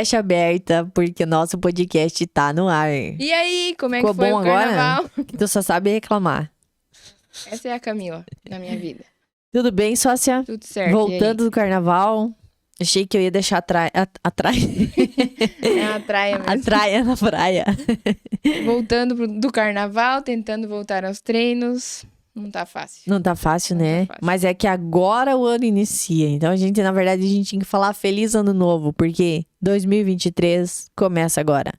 brecha aberta, porque o nosso podcast tá no ar. E aí, como é Ficou que foi bom o agora? carnaval? Tu só sabe reclamar. Essa é a Camila na minha vida. Tudo bem, sócia? Tudo certo. Voltando do carnaval. Achei que eu ia deixar É a traia a mesmo. traia na praia. Voltando do carnaval, tentando voltar aos treinos. Não tá fácil. Não tá fácil, Não tá né? fácil. Mas é que agora o ano inicia. Então, na verdade, a gente tinha que falar Feliz Ano Novo, porque 2023 começa agora.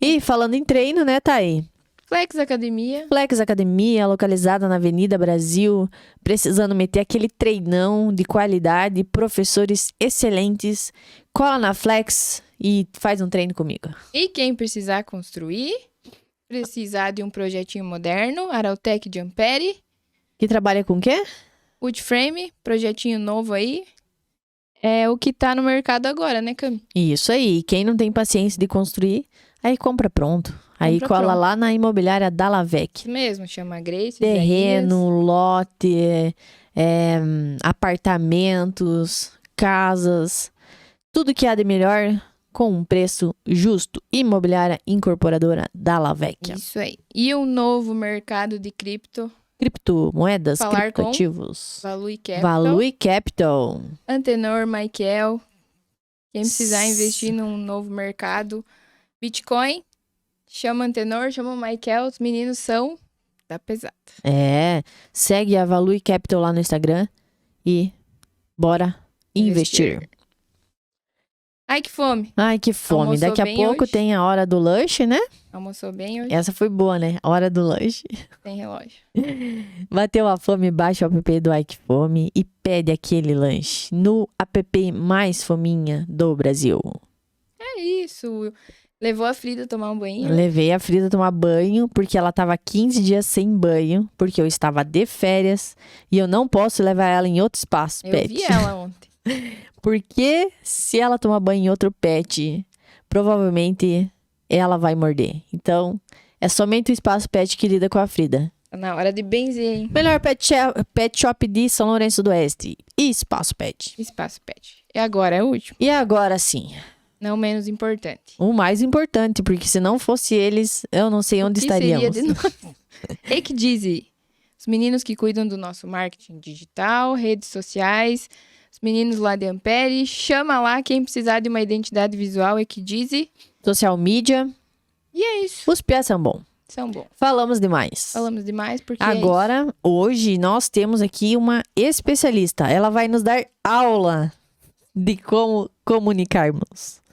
E falando em treino, né, Thay? Flex Academia. Flex Academia, localizada na Avenida Brasil, precisando meter aquele treinão de qualidade, professores excelentes. Cola na Flex e faz um treino comigo. E quem precisar construir, precisar de um projetinho moderno, Arautec de Ampere, Que trabalha com o quê? Woodframe, projetinho novo aí. É o que tá no mercado agora, né, Cami? Isso aí. Quem não tem paciência de construir, aí compra pronto. Aí Compra cola pronto. lá na imobiliária Dalavec. Isso mesmo, chama Grace. Terreno, lote, apartamentos, casas, tudo que há de melhor com um preço justo. Imobiliária Incorporadora Dalavec. Isso aí. E o novo mercado de Criptomoedas, Falar com criptoativos. Valui Capital. Valui Capital. Antenor, Michael. Quem precisar investir num novo mercado, Bitcoin, chama Antenor, chama Michael. Os meninos são da pesada. Segue a Valui Capital lá no Instagram e bora investir. Ai, que fome. Ai, que fome. Almoçou Daqui a bem pouco hoje? tem a hora do lanche, né? Almoçou bem hoje? Essa foi boa, né? Hora do lanche. Tem relógio. Bateu a fome, baixa o app do Ai Que Fome e pede aquele lanche no app mais fominha do Brasil. É isso. Levou a Frida a tomar um banho. Levei a Frida a tomar banho, porque ela tava 15 dias sem banho, porque eu estava de férias e eu não posso levar ela em outro espaço, Eu pet. vi ela ontem. Porque se ela tomar banho em outro pet, provavelmente ela vai morder. Então, é somente o espaço pet que lida com a Frida. Tá na hora de benzer, hein? Melhor pet shop de São Lourenço do Oeste. E Espaço Pet. Espaço pet. E agora é o último. E agora sim, Não menos importante. o mais importante, porque se não fosse eles, eu não sei onde O que seria estaríamos. de nós? Rick Dizzy. Os meninos que cuidam do nosso marketing digital, redes sociais. Os meninos lá de Ampere. Chama lá quem precisar de uma identidade visual, Rick Dizzy. Social media, E é isso. os pés são bons. São bons. Falamos demais. Falamos demais porque Agora, hoje, nós temos aqui uma especialista. Ela vai nos dar aula de como comunicarmos.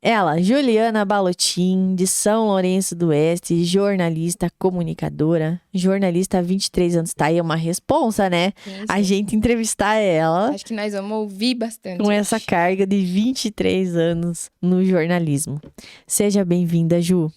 Ela, Juliana Balotin, de São Lourenço do Oeste, jornalista, comunicadora, jornalista há 23 anos. Tá aí uma responsa, né? é isso. A gente entrevistar ela Acho que nós vamos ouvir bastante. com essa hoje. carga de 23 anos no jornalismo. Seja bem-vinda, Ju.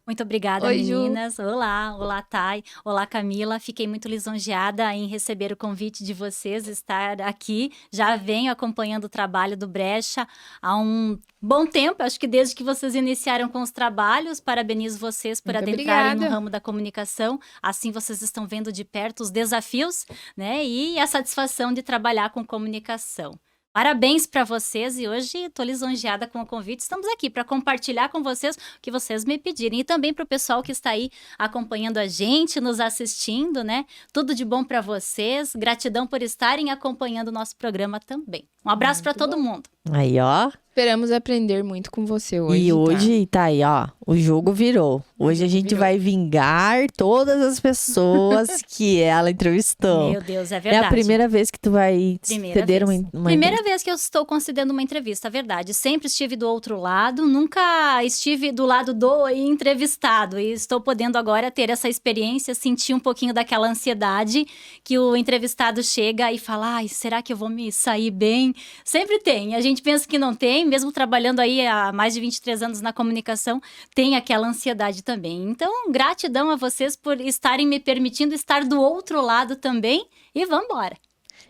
Muito obrigada, Oi, Ju. meninas. Olá, Thay. Olá, Camila. Fiquei muito lisonjeada em receber o convite de vocês, estar aqui. Já venho acompanhando o trabalho do Brecha há um bom tempo, acho que desde que vocês iniciaram com os trabalhos. Parabenizo vocês por Muito adentrarem obrigada. no ramo da comunicação. Assim vocês estão vendo de perto os desafios, né? E a satisfação de trabalhar com comunicação. Parabéns para vocês e hoje estou lisonjeada com o convite. Estamos aqui para compartilhar com vocês o que vocês me pedirem e também para o pessoal que está aí acompanhando a gente, nos assistindo, né? Tudo de bom para vocês. Gratidão por estarem acompanhando o nosso programa também. Um abraço para todo mundo. Aí, ó. Esperamos aprender muito com você hoje. E hoje, tá aí, ó, o jogo virou. Hoje a gente virou. vai vingar todas as pessoas que ela entrevistou. Meu Deus, é É verdade. a primeira vez que tu vai Primeira ceder vez. uma Primeira vez que eu estou concedendo uma entrevista, verdade. Sempre estive do outro lado, nunca estive do lado do entrevistado. E estou podendo agora ter essa experiência, sentir um pouquinho daquela ansiedade que o entrevistado chega e fala: ai, será que eu vou me sair bem? Sempre tem. A gente pensa que não tem, mesmo trabalhando aí há mais de 23 anos na comunicação, tem aquela ansiedade também. Então, gratidão a vocês por estarem me permitindo estar do outro lado também. E vamos embora.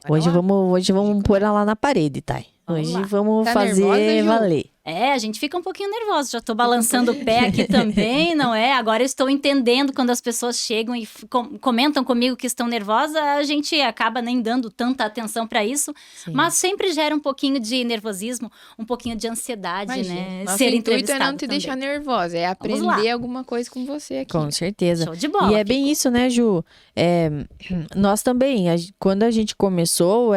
Hoje vamos pôr ela lá na parede, Thay. Vamos Hoje lá. vamos Tá fazer nervosa, Ju? valer. A gente fica um pouquinho nervosa. Já tô balançando o pé aqui também, não é? Agora eu estou entendendo quando as pessoas chegam e comentam comigo que estão nervosas, a gente acaba nem dando tanta atenção para isso, Sim. mas sempre gera um pouquinho de nervosismo, um pouquinho de ansiedade, Imagina, né? nosso Ser intuito entrevistado é não te também. deixar nervosa, é Vamos lá. aprender alguma coisa com você aqui. Com certeza. Show de bola. E é bem isso, né, Ju? Nós também, quando a gente começou,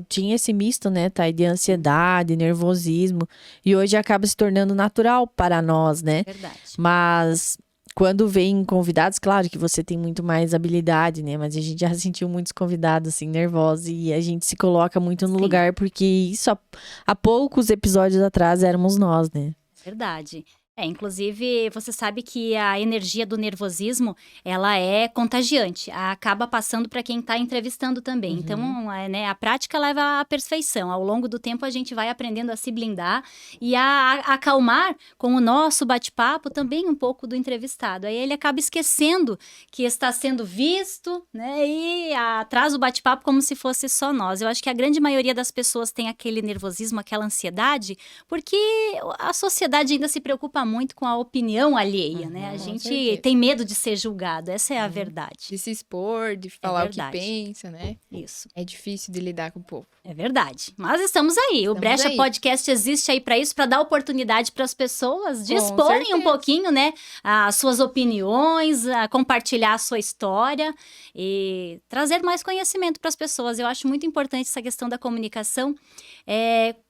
tinha esse misto, né, Thay, de ansiedade, nervosismo, e hoje acaba se tornando natural para nós, né? Verdade. Mas quando vem convidados, claro que você tem muito mais habilidade, né? Mas a gente já sentiu muitos convidados, assim, nervosos, e a gente se coloca muito no Sim. lugar, porque isso há poucos episódios atrás éramos nós, né? Verdade. Inclusive, você sabe que a energia do nervosismo, ela é contagiante, acaba passando para quem está entrevistando também. Uhum. Então, né, a prática leva à perfeição. Ao longo do tempo, a gente vai aprendendo a se blindar e a acalmar com o nosso bate-papo também um pouco do entrevistado. Aí ele acaba esquecendo que está sendo visto, né, e traz o bate-papo como se fosse só nós. Eu acho que a grande maioria das pessoas tem aquele nervosismo, aquela ansiedade, porque a sociedade ainda se preocupa muito com a opinião alheia, né? A com gente certeza. tem medo de ser julgado, essa é a verdade. De se expor, de falar o que verdade. pensa, né? Isso, É difícil de lidar com o povo. é verdade. Mas estamos aí. O Estamos Brecha aí. Podcast existe aí para isso, para dar oportunidade para as pessoas de Com exporem um certeza. pouquinho, né, as suas opiniões, a compartilhar a sua história e trazer mais conhecimento para as pessoas. Eu acho muito importante essa questão da comunicação,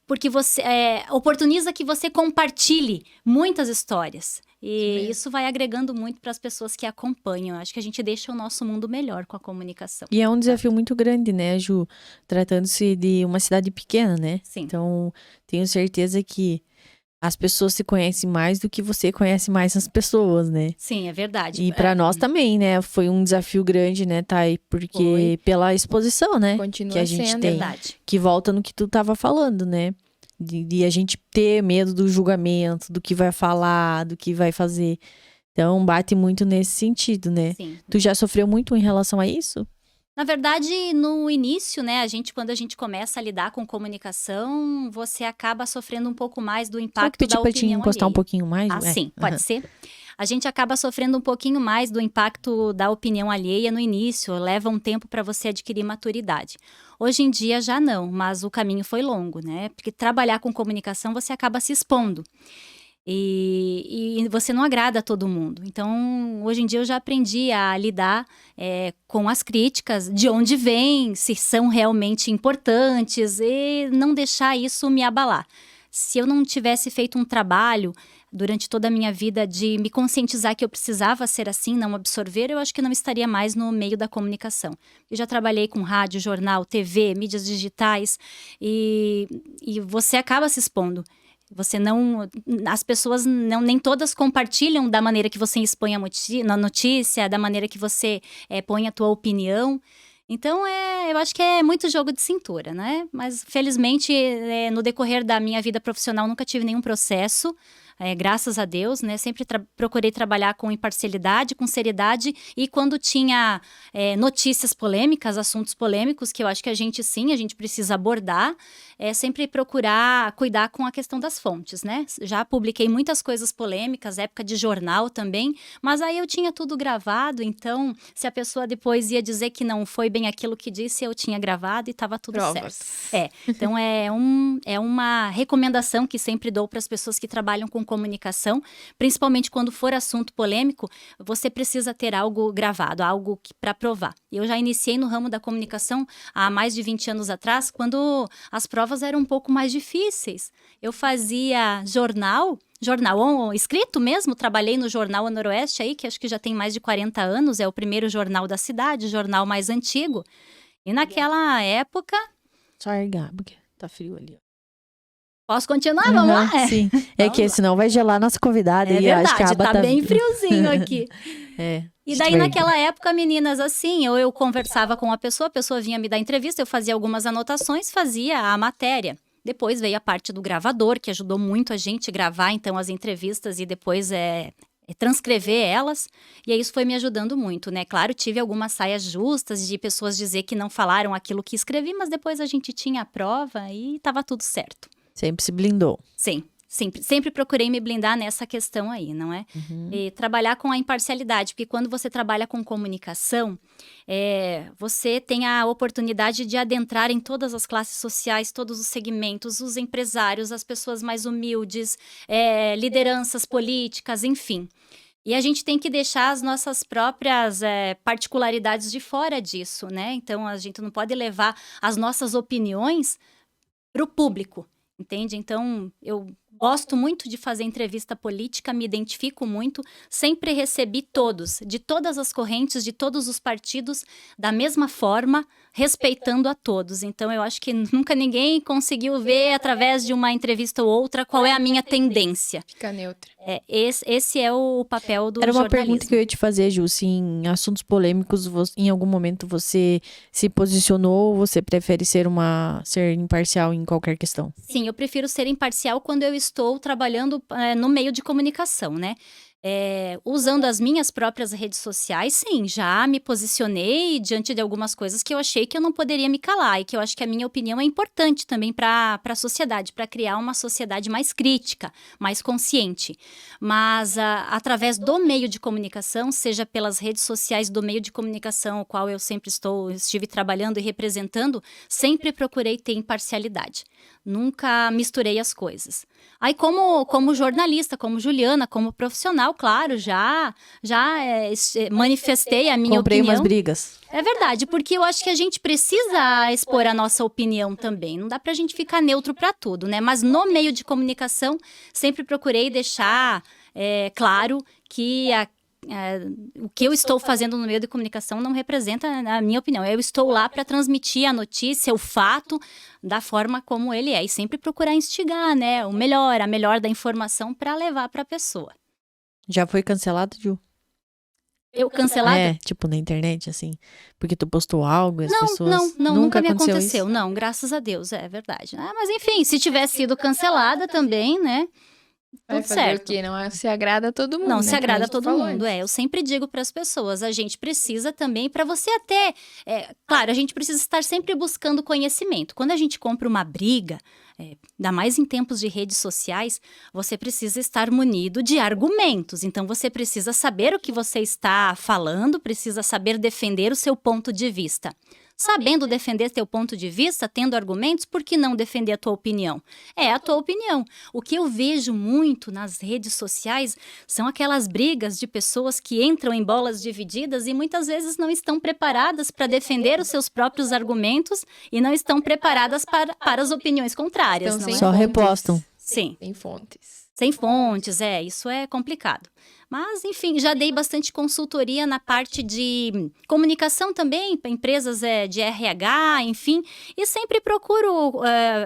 porque você oportuniza que você compartilhe muitas histórias. E mesmo. isso vai agregando muito para as pessoas que acompanham. Acho que a gente deixa o nosso mundo melhor com a comunicação. E é um desafio muito grande, né, Ju? Tratando-se de uma cidade pequena, né? Sim. Então, tenho certeza que as pessoas se conhecem mais do que você conhece mais as pessoas, né? Sim, é verdade. E para nós também, né? Foi um desafio grande, né, Thay? Porque Foi. pela exposição, né? Continua que a gente sendo. tem. Verdade. Que volta no que tu tava falando, né? De a gente ter medo do julgamento, do que vai falar, do que vai fazer. Então, bate muito nesse sentido, né? Sim. Tu já sofreu muito em relação a isso? Na verdade, no início, né, quando a gente começa a lidar com comunicação, você acaba sofrendo um pouco mais do Só impacto pedir da pra te opinião encostar um alheia. pouquinho mais? Ah, sim, pode ser. A gente acaba sofrendo um pouquinho mais do impacto da opinião alheia no início, leva um tempo para você adquirir maturidade. Hoje em dia já não, mas o caminho foi longo, né? Porque trabalhar com comunicação você acaba se expondo. E você não agrada a todo mundo. Então, hoje em dia eu já aprendi a lidar com as críticas, de onde vêm, se são realmente importantes e não deixar isso me abalar. Se eu não tivesse feito um trabalho durante toda a minha vida de me conscientizar que eu precisava ser assim, não absorver, eu acho que não estaria mais no meio da comunicação. Eu já trabalhei com rádio, jornal, TV, mídias digitais e você acaba se expondo. As pessoas nem todas compartilham da maneira que você expõe na notícia, da maneira que você põe a tua opinião. Então, eu acho que é muito jogo de cintura, né? Mas, felizmente, no decorrer da minha vida profissional, nunca tive nenhum processo, graças a Deus, né? Sempre procurei trabalhar com imparcialidade, com seriedade, e quando tinha notícias polêmicas, assuntos polêmicos, que eu acho que a gente precisa abordar, sempre procurar cuidar com a questão das fontes, né? Já publiquei muitas coisas polêmicas, época de jornal também, mas aí eu tinha tudo gravado, então se a pessoa depois ia dizer que não foi bem aquilo que disse, eu tinha gravado e estava tudo Provas. certo. Então é uma recomendação que sempre dou para as pessoas que trabalham com comunicação, principalmente quando for assunto polêmico, você precisa ter algo gravado, algo para provar. Eu já iniciei no ramo da comunicação há mais de 20 anos atrás, quando as provas eram um pouco mais difíceis. Eu fazia jornal escrito mesmo, trabalhei no Jornal A Noroeste aí, que acho que já tem mais de 40 anos, é o primeiro jornal da cidade, o jornal mais antigo. E naquela época... Sorry, Gabi, porque tá frio ali. Posso continuar? Vamos lá? Sim, que senão vai gelar nossa convidada. É e acho que a verdade, aba tá bem friozinho aqui. E daí, naquela época, meninas, assim, eu conversava com a pessoa vinha me dar entrevista, eu fazia algumas anotações, fazia a matéria. Depois veio a parte do gravador, que ajudou muito a gente gravar, então, as entrevistas e depois transcrever elas. E aí, isso foi me ajudando muito, né? Claro, tive algumas saias justas de pessoas dizer que não falaram aquilo que escrevi, mas depois a gente tinha a prova e tava tudo certo. Sempre se blindou. Sim. Sempre procurei me blindar nessa questão aí, não é? E trabalhar com a imparcialidade, porque quando você trabalha com comunicação, você tem a oportunidade de adentrar em todas as classes sociais, todos os segmentos, os empresários, as pessoas mais humildes, lideranças políticas, enfim. E a gente tem que deixar as nossas próprias particularidades de fora disso, né? Então, a gente não pode levar as nossas opiniões para o público, entende? Então, eu gosto muito de fazer entrevista política, me identifico muito, sempre recebi todos, de todas as correntes, de todos os partidos, da mesma forma, respeitando a todos. Então, eu acho que nunca ninguém conseguiu ver, através de uma entrevista ou outra, qual é a minha tendência. Fica neutra. Esse é o papel do Era uma jornalismo. pergunta que eu ia te fazer, Ju, se em assuntos polêmicos, em algum momento você se posicionou ou você prefere ser imparcial em qualquer questão? Sim, eu prefiro ser imparcial quando eu estou trabalhando no meio de comunicação, né? Usando as minhas próprias redes sociais, sim, já me posicionei diante de algumas coisas que eu achei que eu não poderia me calar e que eu acho que a minha opinião é importante também para a sociedade, para criar uma sociedade mais crítica, mais consciente. Mas através do meio de comunicação, seja pelas redes sociais do meio de comunicação, o qual eu sempre estive trabalhando e representando, sempre procurei ter imparcialidade. Nunca misturei as coisas. Aí, como jornalista, como Juliana, como profissional, claro, já manifestei a minha Comprei opinião. umas brigas. É verdade, porque eu acho que a gente precisa expor a nossa opinião também. Não dá pra gente ficar neutro pra tudo, né? Mas no meio de comunicação, sempre procurei deixar claro que o que eu estou fazendo no meio de comunicação não representa a minha opinião. Eu estou lá para transmitir a notícia, o fato, da forma como ele é. E sempre procurar instigar, né? A melhor da informação para levar para a pessoa. Já foi cancelado, Ju? Eu cancelada? Tipo na internet, assim, porque tu postou algo e as Não, pessoas... nunca me aconteceu aconteceu. isso? Não, graças a Deus, é verdade. Mas enfim, se tivesse sido cancelada também, né? Vai Tudo fazer certo. o quê? Não se agrada a todo mundo, Não né? se Que nem agrada a gente todo falou mundo, antes. Eu sempre digo para as pessoas, a gente precisa também, para você até... claro, a gente precisa estar sempre buscando conhecimento. Quando a gente compra uma briga, ainda mais em tempos de redes sociais, você precisa estar munido de argumentos. Então, você precisa saber o que você está falando, precisa saber defender o seu ponto de vista. Sabendo defender teu ponto de vista, tendo argumentos, por que não defender a tua opinião? É a tua opinião. O que eu vejo muito nas redes sociais são aquelas brigas de pessoas que entram em bolas divididas e muitas vezes não estão preparadas para defender os seus próprios argumentos e não estão preparadas para as opiniões contrárias. Então, Não sem é? Só fontes. repostam. Sim. Sem fontes. Sem fontes, isso é complicado. Mas, enfim, já dei bastante consultoria na parte de comunicação também, para empresas de RH, enfim. E sempre procuro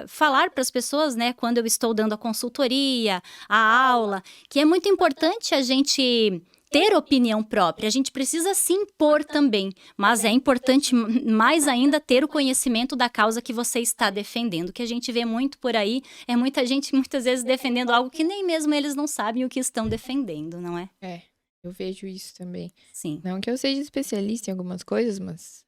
falar para as pessoas, né, quando eu estou dando a consultoria, a aula, que é muito importante a gente ter opinião própria. A gente precisa se impor também, mas é importante mais ainda ter o conhecimento da causa que você está defendendo. O que a gente vê muito por aí é muita gente muitas vezes defendendo algo que nem mesmo eles não sabem o que estão defendendo, não é? Eu vejo isso também. Sim. Não que eu seja especialista em algumas coisas, mas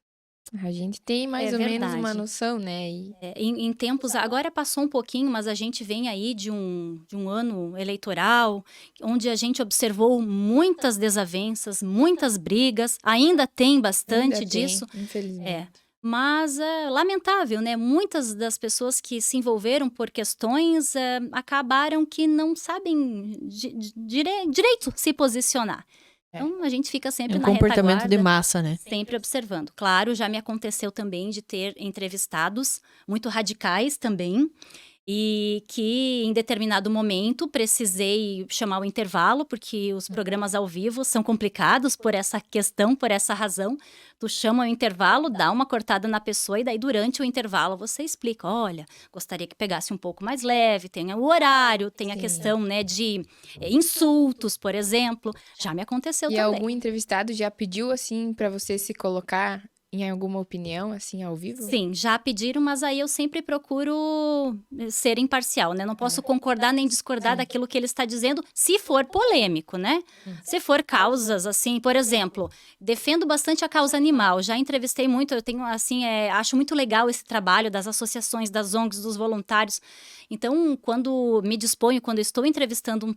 a gente tem mais ou menos uma noção, né? Em tempos, agora passou um pouquinho, mas a gente vem aí de um ano eleitoral, onde a gente observou muitas desavenças, muitas brigas, ainda tem bastante disso. Infelizmente. Mas é lamentável, né? Muitas das pessoas que se envolveram por questões acabaram que não sabem direito se posicionar. Então, a gente fica sempre na comportamento retaguarda, de massa, né? sempre observando. Claro, já me aconteceu também de ter entrevistados muito radicais também, e que em determinado momento precisei chamar o intervalo, porque os programas ao vivo são complicados por essa questão, por essa razão. Tu chama o intervalo, dá uma cortada na pessoa e daí durante o intervalo você explica, olha, gostaria que pegasse um pouco mais leve, tem o horário, tem a questão, né, de insultos, por exemplo. Já me aconteceu E também. algum entrevistado já pediu, assim, pra você se colocar em alguma opinião, assim, ao vivo? Sim, já pediram, mas aí eu sempre procuro ser imparcial, né? Não posso concordar nem discordar daquilo que ele está dizendo, se for polêmico, né? Se for causas, assim, por exemplo, defendo bastante a causa animal, já entrevistei muito, eu tenho, assim, acho muito legal esse trabalho das associações, das ONGs, dos voluntários. Então, quando me disponho, quando estou entrevistando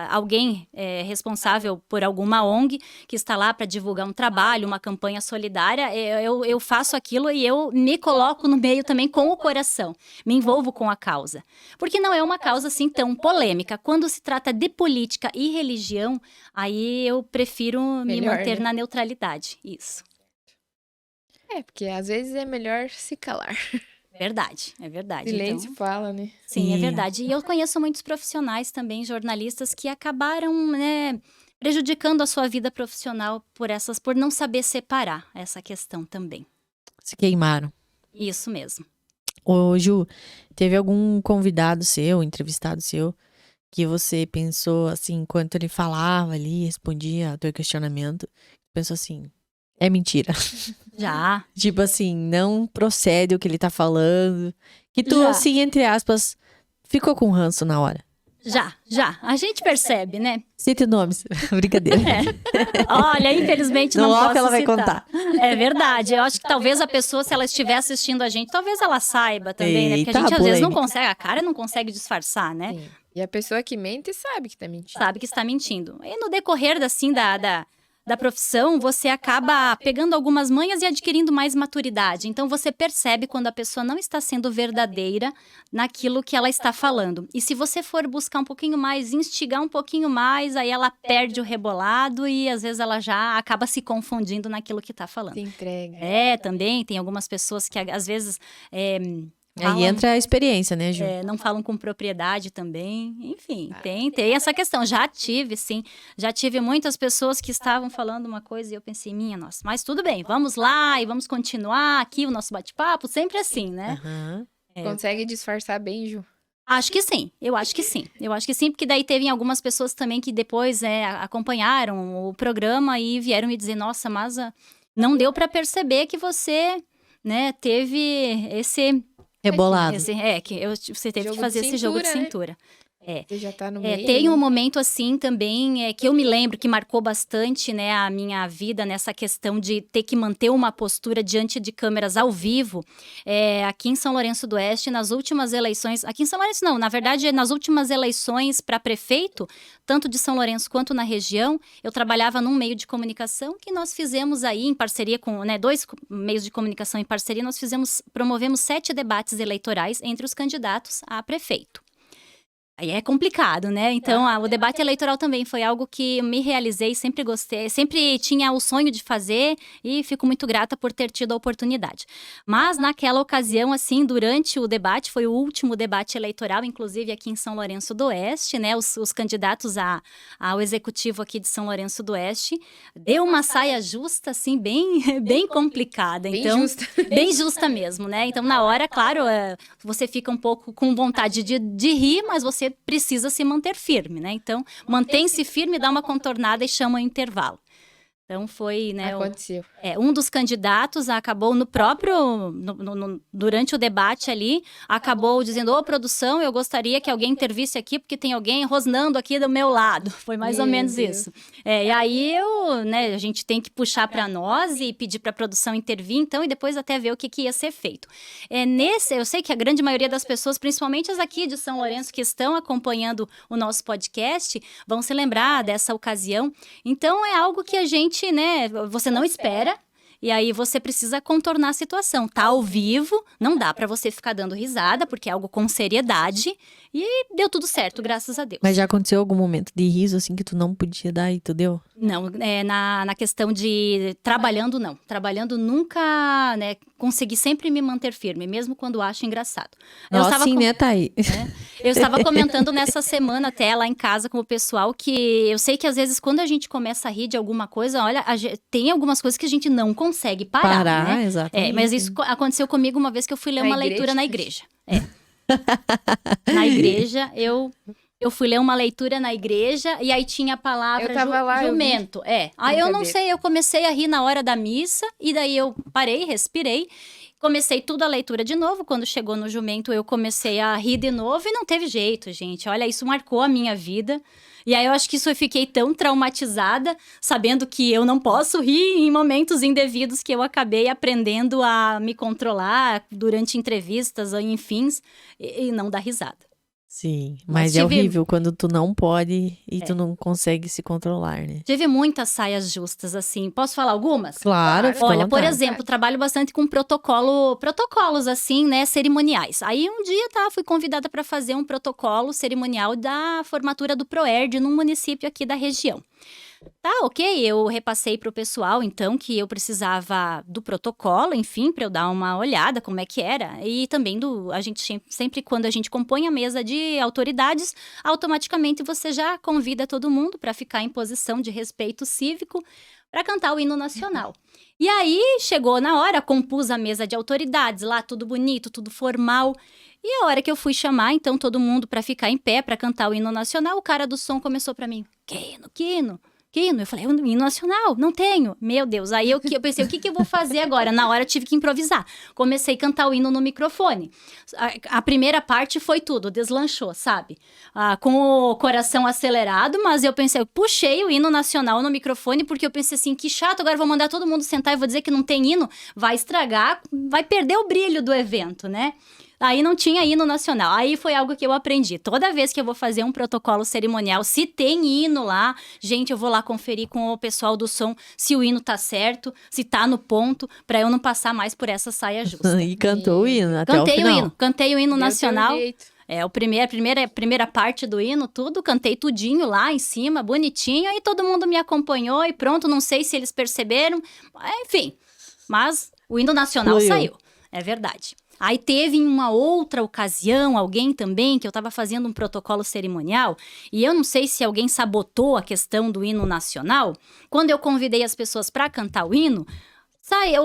alguém responsável por alguma ONG que está lá para divulgar um trabalho, uma campanha solidária, eu faço aquilo e eu me coloco no meio também com o coração, me envolvo com a causa. Porque não é uma causa assim tão polêmica. Quando se trata de política e religião, aí eu prefiro me Melhor, manter né? na neutralidade. Isso. Porque às vezes é melhor se calar. Verdade, é verdade. Silêncio Então, fala, né? sim, é E- verdade. E eu conheço muitos profissionais também, jornalistas, que acabaram, né, prejudicando a sua vida profissional por não saber separar essa questão também. Se queimaram. Isso mesmo. Ô, Ju, teve algum convidado seu, entrevistado seu, que você pensou, assim, enquanto ele falava ali, respondia ao teu questionamento, pensou assim, é mentira. Já. Tipo assim, não procede o que ele tá falando. Que tu, Já. assim, entre aspas, ficou com ranço na hora. Já. A gente percebe, né? Cite nomes. Brincadeira. Olha, infelizmente No não off posso ela vai citar. contar. É verdade. Eu acho que talvez a pessoa, se ela estiver assistindo a gente, talvez ela saiba também, né? Porque a Eita, gente às vezes não polêmica. consegue, a cara não consegue disfarçar, né? Sim. E a pessoa que mente sabe que tá mentindo. Sabe que está mentindo. E no decorrer assim, da profissão, você acaba pegando algumas manhas e adquirindo mais maturidade. Então, você percebe quando a pessoa não está sendo verdadeira naquilo que ela está falando. E se você for buscar um pouquinho mais, instigar um pouquinho mais, aí ela perde o rebolado e às vezes ela já acaba se confundindo naquilo que está falando. Se entrega. Também tem algumas pessoas que às vezes Aí entra a experiência, né, Ju? não falam com propriedade também. Enfim, tem essa questão. Já tive muitas pessoas que estavam falando uma coisa e eu pensei, minha nossa, mas tudo bem, vamos lá e vamos continuar aqui o nosso bate-papo, sempre assim, né? Aham. Consegue disfarçar bem, Ju? Acho que sim, eu acho que sim, porque daí teve algumas pessoas também que depois acompanharam o programa e vieram me dizer, nossa, mas não deu para perceber que você, né, teve esse... Rebolado. Você teve Jogo que fazer de esse jogo de cintura, né? cintura. Você já tá no meio. Tem um momento assim também que eu me lembro que marcou bastante, né, a minha vida nessa questão de ter que manter uma postura diante de câmeras ao vivo. Aqui em São Lourenço do Oeste, nas últimas eleições, aqui em São Lourenço não, na verdade nas últimas eleições para prefeito, tanto de São Lourenço quanto na região, eu trabalhava num meio de comunicação que nós fizemos aí em parceria com, né, 2 meios de comunicação em parceria, promovemos 7 debates eleitorais entre os candidatos a prefeito. Aí é complicado, né? Então, o debate eleitoral também foi algo que me realizei, sempre gostei, sempre tinha o sonho de fazer e fico muito grata por ter tido a oportunidade. Mas naquela ocasião, assim, durante o debate, foi o último debate eleitoral, inclusive aqui em São Lourenço do Oeste, né? Os candidatos ao executivo aqui de São Lourenço do Oeste, deu uma saia justa, assim, bem complicada. Bem Então, justa. bem justa mesmo, né? Então, na hora, claro, você fica um pouco com vontade de rir, mas você precisa se manter firme, né? Então, mantém-se firme, dá uma contornada e chama o intervalo. Então, foi, né? Aconteceu. Um dos candidatos acabou durante o debate ali, acabou dizendo, ô produção, eu gostaria que alguém intervisse aqui, porque tem alguém rosnando aqui do meu lado. Foi mais ou Meu menos Deus. isso. E aí, a gente tem que puxar para nós e pedir para a produção intervir, então, e depois até ver o que ia ser feito. Eu sei que a grande maioria das pessoas, principalmente as aqui de São Lourenço, que estão acompanhando o nosso podcast, vão se lembrar dessa ocasião. Então, é algo que a gente, né, você não espera, e aí você precisa contornar a situação. Tá ao vivo, não dá pra você ficar dando risada, porque é algo com seriedade, e deu tudo certo, graças a Deus. Mas já aconteceu algum momento de riso, assim, que tu não podia dar e tu deu? Não, na questão de trabalhando, não. Trabalhando nunca, né, consegui sempre me manter firme, mesmo quando acho engraçado. Nossa, sim, né, Thaí? Eu estava comentando nessa semana até lá em casa com o pessoal que eu sei que às vezes quando a gente começa a rir de alguma coisa, olha, tem algumas coisas que a gente não consegue parar, né? Exatamente. Mas isso aconteceu comigo uma vez que eu fui ler Na uma igreja? leitura na igreja. Na igreja, eu Eu fui ler uma leitura na igreja e aí tinha a palavra Eu tava lá, eu vi. jumento. Aí eu não Brincadeira. sei, eu comecei a rir na hora da missa e daí eu parei, respirei. Comecei tudo a leitura de novo. Quando chegou no jumento, eu comecei a rir de novo e não teve jeito, gente. Olha, isso marcou a minha vida. E aí eu acho que isso eu fiquei tão traumatizada, sabendo que eu não posso rir em momentos indevidos, que eu acabei aprendendo a me controlar durante entrevistas, enfim, e não dar risada. Sim, Mas mas é tive- horrível quando tu não pode e tu não consegue se controlar, né? Tive muitas saias justas, assim. Posso falar algumas? Claro, Claro. fica à Olha, por vontade. exemplo, trabalho bastante com protocolos assim, né, cerimoniais. Aí um dia, fui convidada para fazer um protocolo cerimonial da formatura do Proerd num município aqui da região. Tá, ok, eu repassei pro pessoal, então, que eu precisava do protocolo, enfim, para eu dar uma olhada como é que era. E também a gente sempre quando a gente compõe a mesa de autoridades, automaticamente você já convida todo mundo para ficar em posição de respeito cívico para cantar o hino nacional. E aí, chegou na hora, compus a mesa de autoridades lá, tudo bonito, tudo formal. E a hora que eu fui chamar, então, todo mundo para ficar em pé, para cantar o hino nacional, o cara do som começou para mim, que hino? Eu falei, o hino nacional, não tenho. Meu Deus, aí eu pensei, o que eu vou fazer agora? Na hora eu tive que improvisar. Comecei a cantar o hino no microfone. A primeira parte foi tudo, deslanchou, sabe? Com o coração acelerado, mas eu pensei, eu puxei o hino nacional no microfone, porque eu pensei assim, que chato, agora eu vou mandar todo mundo sentar e vou dizer que não tem hino, vai estragar, vai perder o brilho do evento, né? Aí não tinha hino nacional. Aí foi algo que eu aprendi. Toda vez que eu vou fazer um protocolo cerimonial, se tem hino lá, gente, eu vou lá conferir com o pessoal do som se o hino tá certo, se tá no ponto, pra eu não passar mais por essa saia justa. E cantou o hino até o Cantei o final. hino, cantei o hino Deu nacional. teu jeito. A primeira parte do hino, tudo, cantei tudinho lá em cima, bonitinho, e todo mundo me acompanhou e pronto, não sei se eles perceberam, enfim. Mas o hino nacional Fluiu. saiu, é verdade. Aí teve em uma outra ocasião alguém também que eu estava fazendo um protocolo cerimonial e eu não sei se alguém sabotou a questão do hino nacional. Quando eu convidei as pessoas para cantar o hino, saiu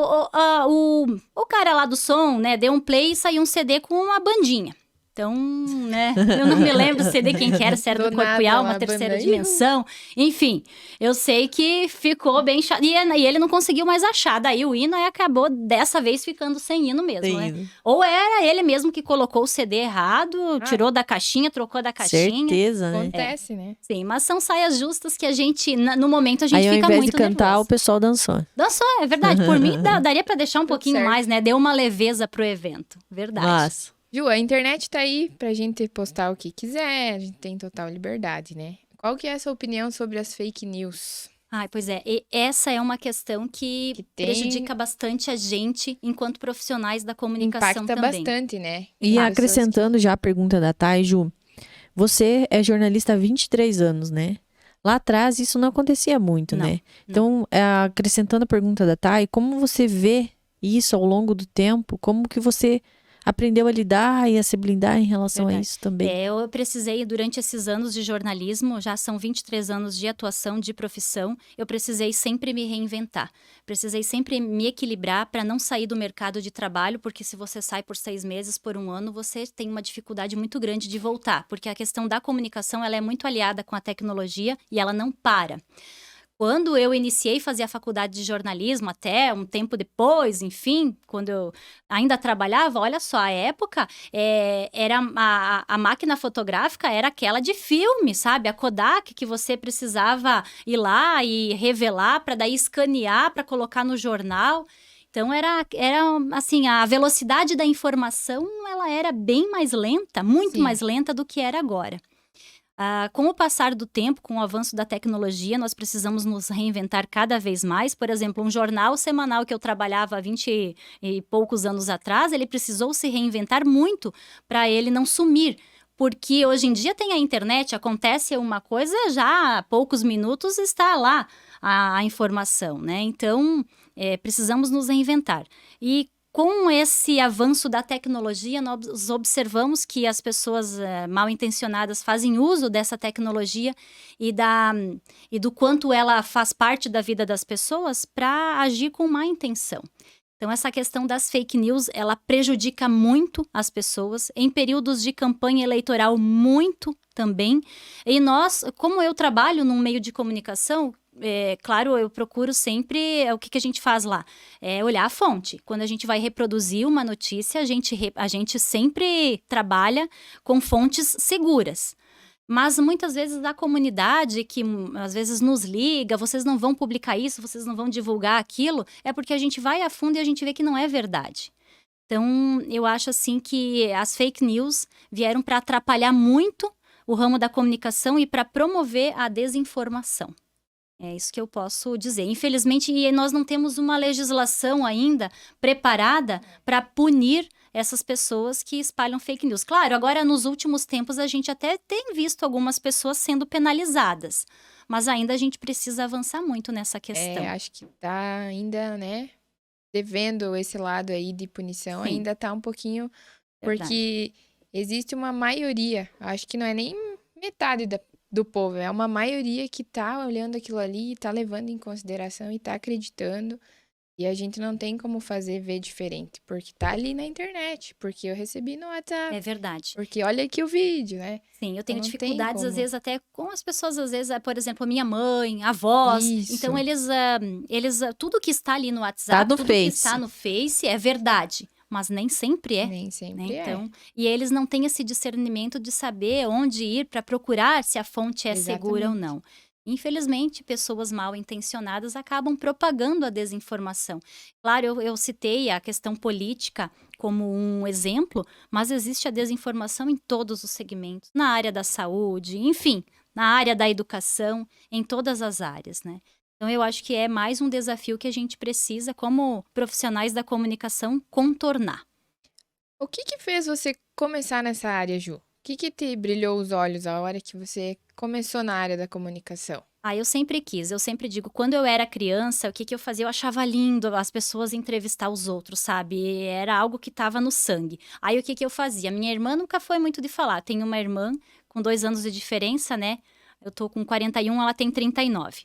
o cara lá do som, né, deu um play e saiu um CD com uma bandinha. Então, né, eu não me lembro o CD quem que era, se era do Do Corpo nada e Alma, lá, Terceira banda. Dimensão. Enfim, eu sei que ficou bem chato. E ele não conseguiu mais achar. Daí o hino acabou dessa vez ficando sem hino mesmo, né? Sim, Ou era ele mesmo que colocou o CD errado, tirou da caixinha, trocou da caixinha. certeza, né? Acontece, né? Sim, mas são saias justas que a gente, no momento, a gente Aí ao fica invés muito de cantar, nervoso. o pessoal dançou. Dançou, é verdade. Por mim, daria pra deixar um pouquinho certo. mais, né? Deu uma leveza pro evento. Verdade. Mas, Ju, a internet tá aí pra gente postar o que quiser, a gente tem total liberdade, né? Qual que é a sua opinião sobre as fake news? Ai, pois é. E essa é uma questão que tem- prejudica bastante a gente enquanto profissionais da comunicação Impacta também. bastante, né? e Pessoas acrescentando já a pergunta da Thay, Ju, você é jornalista há 23 anos, né? Lá atrás isso não acontecia muito, Não, né? Então, acrescentando a pergunta da Thay, como você vê isso ao longo do tempo? Como que você aprendeu a lidar e a se blindar em relação a Verdade. isso também? Eu precisei, durante esses anos de jornalismo, já são 23 anos de atuação, de profissão, eu precisei sempre me reinventar. Precisei sempre me equilibrar para não sair do mercado de trabalho, porque se você sai por 6 meses, por um ano, você tem uma dificuldade muito grande de voltar, porque a questão da comunicação ela é muito aliada com a tecnologia e ela não para. Quando eu iniciei a fazer a faculdade de jornalismo, até um tempo depois, enfim, quando eu ainda trabalhava, olha só, a época, era a máquina fotográfica era aquela de filme, sabe? A Kodak, que você precisava ir lá e revelar para daí escanear, para colocar no jornal. Então, era assim, a velocidade da informação, ela era bem mais lenta, muito Sim. mais lenta do que era agora. Com o passar do tempo, com o avanço da tecnologia, nós precisamos nos reinventar cada vez mais. Por exemplo, um jornal semanal que eu trabalhava há 20 e poucos anos atrás, ele precisou se reinventar muito para ele não sumir. Porque hoje em dia tem a internet, acontece uma coisa, já há poucos minutos está lá a informação, né? Então, precisamos nos reinventar. E com esse avanço da tecnologia, nós observamos que as pessoas mal intencionadas fazem uso dessa tecnologia e do quanto ela faz parte da vida das pessoas para agir com má intenção. Então, essa questão das fake news, ela prejudica muito as pessoas. Em períodos de campanha eleitoral, muito também. E nós, como eu trabalho num meio de comunicação, claro, eu procuro sempre, o que a gente faz lá? É olhar a fonte. Quando a gente vai reproduzir uma notícia, a gente sempre trabalha com fontes seguras. Mas muitas vezes a comunidade que às vezes nos liga, vocês não vão publicar isso, vocês não vão divulgar aquilo, é porque a gente vai a fundo e a gente vê que não é verdade. Então, eu acho assim que as fake news vieram para atrapalhar muito o ramo da comunicação e para promover a desinformação. É isso que eu posso dizer. Infelizmente, nós não temos uma legislação ainda preparada para punir essas pessoas que espalham fake news. Claro, agora nos últimos tempos a gente até tem visto algumas pessoas sendo penalizadas, mas ainda a gente precisa avançar muito nessa questão. Acho que tá ainda, né, devendo esse lado aí de punição, Sim. ainda tá um pouquinho, porque existe uma maioria, acho que não é nem metade do povo, é uma maioria que tá olhando aquilo ali, tá levando em consideração e tá acreditando. E a gente não tem como ver diferente, porque tá ali na internet, porque eu recebi no WhatsApp. É verdade. Porque olha aqui o vídeo, né? Sim, eu tenho Não tem dificuldades, às como. vezes, até com as pessoas, às vezes, por exemplo, a minha mãe, avós. Isso. Então, eles tudo que está ali no WhatsApp, Tá no tudo Face. que está no Face é verdade, mas nem sempre é. Nem sempre Né? é. Então, e eles não têm esse discernimento de saber onde ir para procurar se a fonte é segura ou não. Infelizmente, pessoas mal intencionadas acabam propagando a desinformação. Claro, eu citei a questão política como um exemplo, mas existe a desinformação em todos os segmentos, na área da saúde, enfim, na área da educação, em todas as áreas, né? Então, eu acho que é mais um desafio que a gente precisa, como profissionais da comunicação, contornar. O que fez você começar nessa área, Ju? O que te brilhou os olhos a hora que você começou na área da comunicação? Eu sempre quis, eu sempre digo, quando eu era criança, o que eu fazia? Eu achava lindo as pessoas entrevistar os outros, sabe? Era algo que estava no sangue. Aí, o que eu fazia? Minha irmã nunca foi muito de falar. Tenho uma irmã com 2 anos de diferença, né? Eu tô com 41, ela tem 39.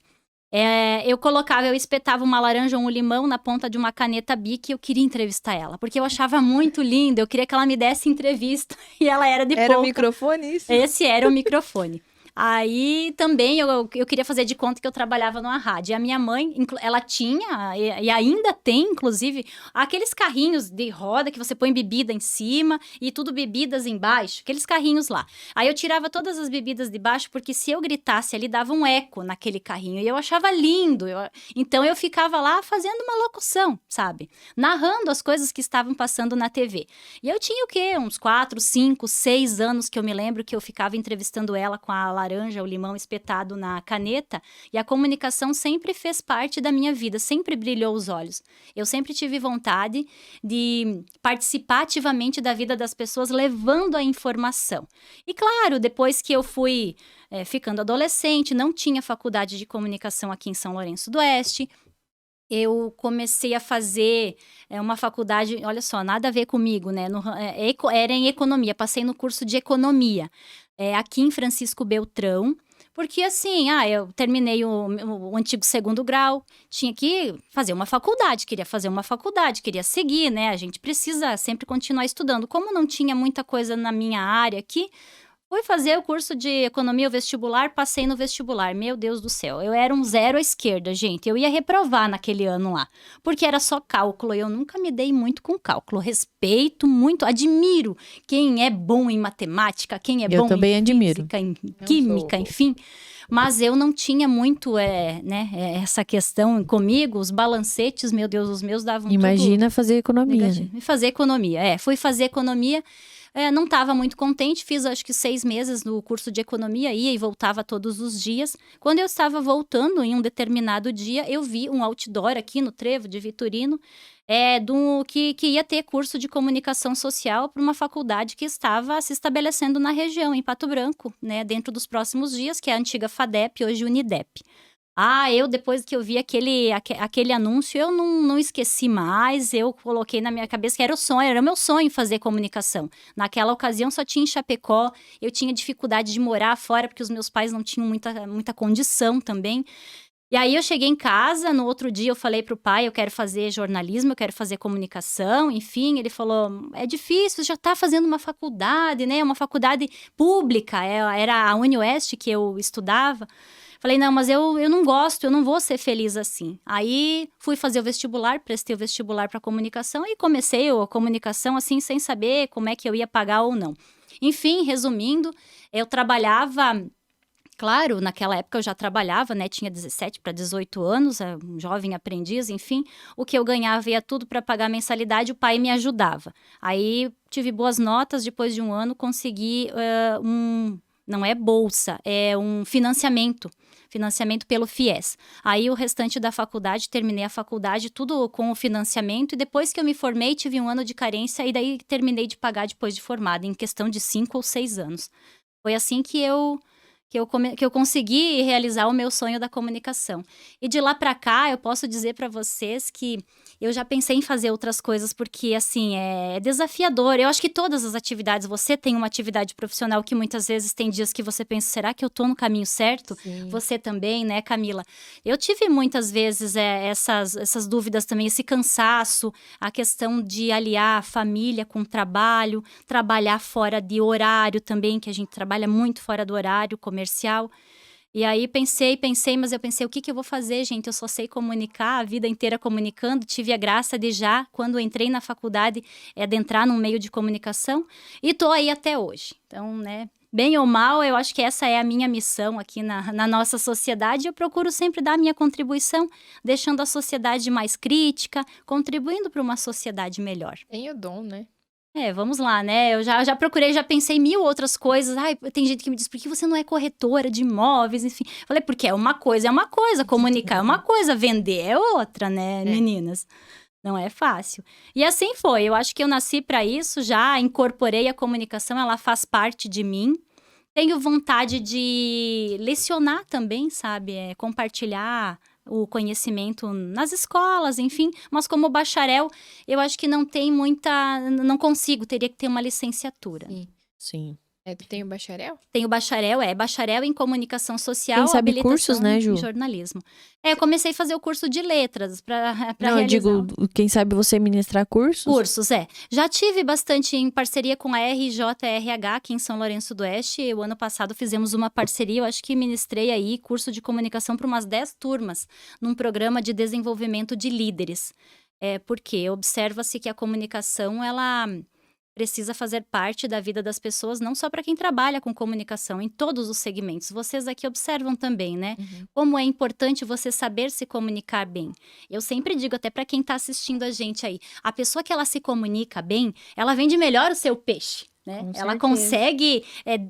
Eu espetava uma laranja ou um limão na ponta de uma caneta Bic e eu queria entrevistar ela, porque eu achava muito lindo, eu queria que ela me desse entrevista e ela era de Era pouca. o microfone isso? Esse era o microfone. Aí também eu queria fazer de conta que eu trabalhava numa rádio. E a minha mãe, ela tinha, e ainda tem, inclusive, aqueles carrinhos de roda que você põe bebida em cima e tudo bebidas embaixo, aqueles carrinhos lá. Aí eu tirava todas as bebidas de baixo, porque se eu gritasse ali, dava um eco naquele carrinho. E eu achava lindo. Então eu ficava lá fazendo uma locução, sabe? Narrando as coisas que estavam passando na TV. E eu tinha o quê? Uns 4, 5, 6 anos que eu me lembro que eu ficava entrevistando ela com a laranja, o limão espetado na caneta, e a comunicação sempre fez parte da minha vida, sempre brilhou os olhos. Eu sempre tive vontade de participar ativamente da vida das pessoas, levando a informação. E claro, depois que eu fui ficando adolescente, não tinha faculdade de comunicação aqui em São Lourenço do Oeste, eu comecei a fazer uma faculdade, olha só, nada a ver comigo, né? Era em economia, passei no curso de economia, aqui em Francisco Beltrão, porque assim, eu terminei o antigo 2º grau, tinha que fazer uma faculdade, queria seguir, né? A gente precisa sempre continuar estudando. Como não tinha muita coisa na minha área aqui, fui fazer o curso de economia, o vestibular, passei no vestibular. Meu Deus do céu, eu era um 0 à esquerda, gente. Eu ia reprovar naquele ano lá, porque era só cálculo. Eu nunca me dei muito com cálculo. Respeito muito, admiro quem é bom em matemática, quem é bom também em admiro. física, em química, enfim. Mas eu não tinha muito, essa questão comigo. Os balancetes, meu Deus, os meus davam Imagina fazer economia. negativo. E fazer economia, fui fazer economia. Não estava muito contente, fiz acho que 6 meses no curso de economia, ia e voltava todos os dias. Quando eu estava voltando em um determinado dia, eu vi um outdoor aqui no Trevo de Vitorino, que ia ter curso de comunicação social para uma faculdade que estava se estabelecendo na região, em Pato Branco, né, dentro dos próximos dias, que é a antiga FADEP, hoje Unidep. Depois que eu vi aquele anúncio, eu não esqueci mais, eu coloquei na minha cabeça que era o meu sonho fazer comunicação. Naquela ocasião só tinha em Chapecó, eu tinha dificuldade de morar fora, porque os meus pais não tinham muita condição também. E aí eu cheguei em casa, no outro dia eu falei pro pai, eu quero fazer jornalismo, eu quero fazer comunicação, enfim, ele falou, é difícil, já tá fazendo uma faculdade, né, uma faculdade pública, era a UniOeste que eu estudava. Falei, não, mas eu não gosto, eu não vou ser feliz assim. Aí fui fazer o vestibular, prestei o vestibular para comunicação e comecei a comunicação assim, sem saber como é que eu ia pagar ou não. Enfim, resumindo, eu trabalhava... Claro, naquela época eu já trabalhava, né? Tinha 17 para 18 anos, um jovem aprendiz, enfim. O que eu ganhava ia tudo para pagar a mensalidade, o pai me ajudava. Aí tive boas notas, depois de um ano consegui não é bolsa, é um financiamento pelo FIES. Aí o restante da faculdade, terminei a faculdade, tudo com o financiamento, e depois que eu me formei, tive um ano de carência, e daí terminei de pagar depois de formada, em questão de 5 ou 6 anos. Foi assim que eu consegui realizar o meu sonho da comunicação. E de lá para cá, eu posso dizer para vocês que eu já pensei em fazer outras coisas, porque, assim, é desafiador. Eu acho que todas as atividades, você tem uma atividade profissional que muitas vezes tem dias que você pensa, será que eu tô no caminho certo? Sim. Você também, né, Camila? Eu tive muitas vezes essas dúvidas também, esse cansaço, a questão de aliar a família com o trabalho, trabalhar fora de horário também, que a gente trabalha muito fora do horário comercial. E aí pensei, mas eu pensei, o que eu vou fazer, gente? Eu só sei comunicar, a vida inteira comunicando. Tive a graça de já, quando entrei na faculdade, adentrar num meio de comunicação. E tô aí até hoje. Então, né, bem ou mal, eu acho que essa é a minha missão aqui na nossa sociedade. Eu procuro sempre dar a minha contribuição, deixando a sociedade mais crítica, contribuindo para uma sociedade melhor. Tem o dom, né? Vamos lá, né? Eu já procurei, já pensei em 1000 outras coisas. Ai, tem gente que me diz, por que você não é corretora de imóveis? Enfim, falei, porque é uma coisa, comunicar é uma coisa, vender é outra, né, meninas? Não é fácil. E assim foi, eu acho que eu nasci para isso, já incorporei a comunicação, ela faz parte de mim. Tenho vontade de lecionar também, sabe? Compartilhar o conhecimento nas escolas, enfim. Mas como bacharel, eu acho que não tem muita... Não consigo, teria que ter uma licenciatura. Sim. Tu tem o bacharel? Tenho bacharel em comunicação social, Quem sabe habilitação cursos, né, Ju? em jornalismo. Eu comecei a fazer o curso de letras para Não, realizar. eu digo, quem sabe você ministrar cursos? Cursos, Já tive bastante em parceria com a RJRH aqui em São Lourenço do Oeste. O ano passado fizemos uma parceria, eu acho que ministrei aí curso de comunicação para umas 10 turmas, num programa de desenvolvimento de líderes. Porque observa-se que a comunicação, ela precisa fazer parte da vida das pessoas, não só para quem trabalha com comunicação, em todos os segmentos. Vocês aqui observam também, né? Uhum. Como é importante você saber se comunicar bem. Eu sempre digo, até para quem está assistindo a gente aí, a pessoa que ela se comunica bem, ela vende melhor o seu peixe. Né? Ela consegue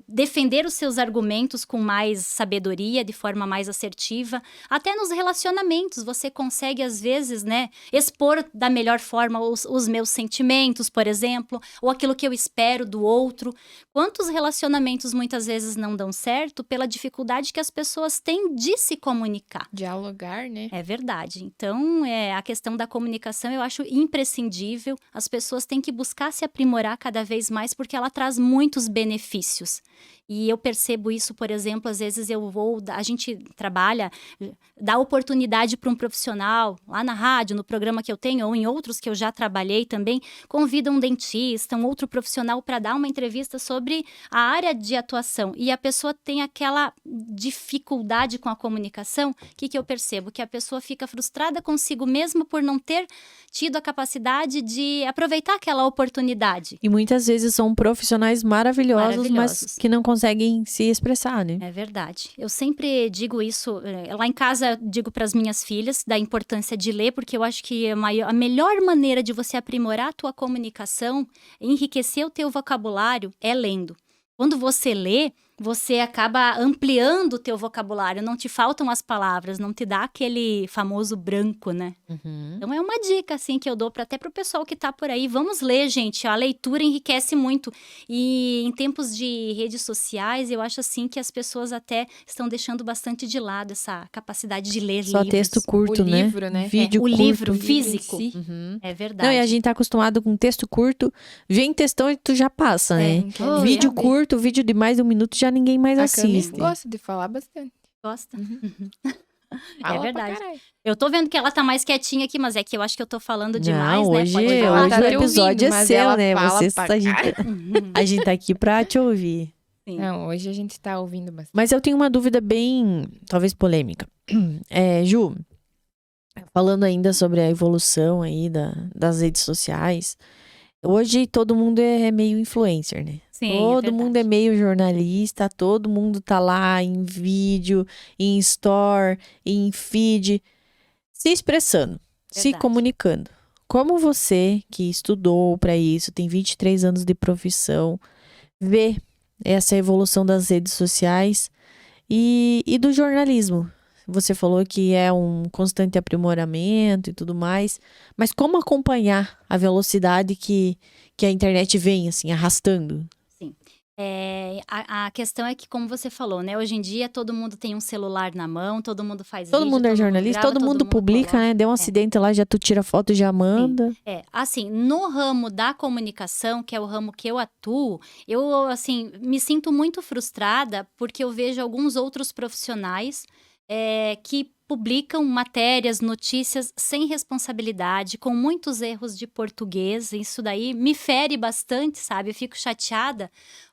defender os seus argumentos com mais sabedoria, de forma mais assertiva. Até nos relacionamentos, você consegue, às vezes, né, expor da melhor forma os meus sentimentos, por exemplo, ou aquilo que eu espero do outro. Quantos relacionamentos muitas vezes não dão certo pela dificuldade que as pessoas têm de se comunicar? Dialogar, né? É verdade. Então, a questão da comunicação eu acho imprescindível. As pessoas têm que buscar se aprimorar cada vez mais, porque ela traz muitos benefícios. E eu percebo isso, por exemplo, às vezes a gente trabalha, dá oportunidade para um profissional, lá na rádio, no programa que eu tenho, ou em outros que eu já trabalhei também, convida um dentista, um outro profissional para dar uma entrevista sobre a área de atuação. E a pessoa tem aquela dificuldade com a comunicação, o que eu percebo? Que a pessoa fica frustrada consigo mesma por não ter tido a capacidade de aproveitar aquela oportunidade. E muitas vezes são profissionais maravilhosos, mas que não conseguem se expressar, né? É verdade. Eu sempre digo isso, lá em casa eu digo para as minhas filhas da importância de ler, porque eu acho que a melhor maneira de você aprimorar a tua comunicação, enriquecer o teu vocabulário, é lendo. Quando você lê, você acaba ampliando o teu vocabulário, não te faltam as palavras, não te dá aquele famoso branco, né? Uhum. Então é uma dica, assim, que eu dou até pro pessoal que tá por aí. Vamos ler, gente, a leitura enriquece muito. E em tempos de redes sociais, eu acho, assim, que as pessoas até estão deixando bastante de lado essa capacidade de ler Só livros. texto curto, O né? livro, né? Vídeo o curto. livro O físico. livro em si. Uhum. É verdade. Não, e a gente tá acostumado com texto curto, vem textão e tu já passa, né? Oh, Vídeo saber. curto, vídeo de mais de 1 minuto, já ninguém mais A Cami assiste. gosta de falar bastante. Gosta? Uhum. Fala pra verdade. caralho. Eu tô vendo que ela tá mais quietinha aqui, mas é que eu acho que eu tô falando demais, Não, né? hoje, Pode Ela falar. tá hoje o te episódio ouvindo, é mas seu, ela né? fala Você, pra a gente tá aqui pra te ouvir. Sim. Não, hoje a gente tá ouvindo bastante. Mas eu tenho uma dúvida bem, talvez polêmica. Ju, falando ainda sobre a evolução aí das redes sociais, hoje todo mundo é meio influencer, né? Sim, Todo mundo é verdade. meio jornalista, todo mundo tá lá em vídeo, em store, em feed, se expressando, se Verdade. comunicando. Como você, que estudou pra isso, tem 23 anos de profissão, vê essa evolução das redes sociais e do jornalismo? Você falou que é um constante aprimoramento e tudo mais, mas como acompanhar a velocidade que a internet vem, assim, arrastando? Sim. A questão é que, como você falou, né? Hoje em dia todo mundo tem um celular na mão, todo mundo faz Todo vídeo, mundo é todo mundo jornalista, grava, todo mundo publica, coloca. né? Deu um acidente lá, já tu tira foto e já manda. Assim, no ramo da comunicação, que é o ramo que eu atuo, eu, assim, me sinto muito frustrada porque eu vejo alguns outros profissionais que publicam matérias, notícias sem responsabilidade, com muitos erros de português. Isso daí me fere bastante, sabe? Eu fico chateada.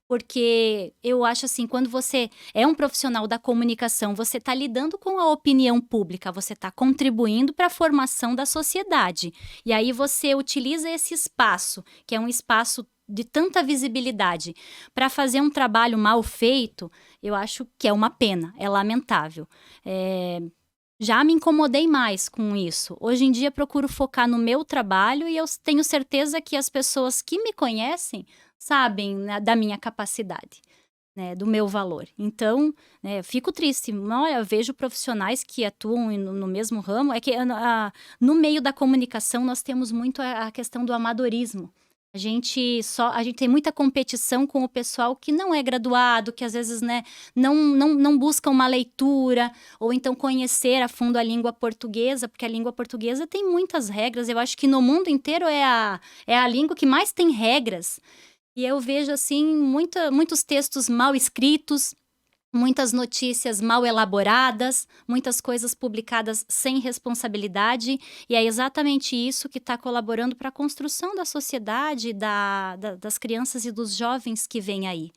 Porque eu acho assim, quando você é um profissional da comunicação, você está lidando com a opinião pública, você está contribuindo para a formação da sociedade. E aí você utiliza esse espaço, que é um espaço de tanta visibilidade, para fazer um trabalho mal feito, eu acho que é uma pena, é lamentável. Já me incomodei mais com isso. Hoje em dia procuro focar no meu trabalho e eu tenho certeza que as pessoas que me conhecem sabem, né, da minha capacidade, né, do meu valor. Então, né, eu fico triste. Olha, eu vejo profissionais que atuam no mesmo ramo. É que no meio da comunicação nós temos muito a questão do amadorismo. A gente tem muita competição com o pessoal que não é graduado, que às vezes, né, não busca uma leitura, ou então conhecer a fundo a língua portuguesa, porque a língua portuguesa tem muitas regras. Eu acho que no mundo inteiro é a língua que mais tem regras. E eu vejo, assim, muitos textos mal escritos, muitas notícias mal elaboradas, muitas coisas publicadas sem responsabilidade. E é exatamente isso que está colaborando para a construção da sociedade, das crianças e dos jovens que vêm aí.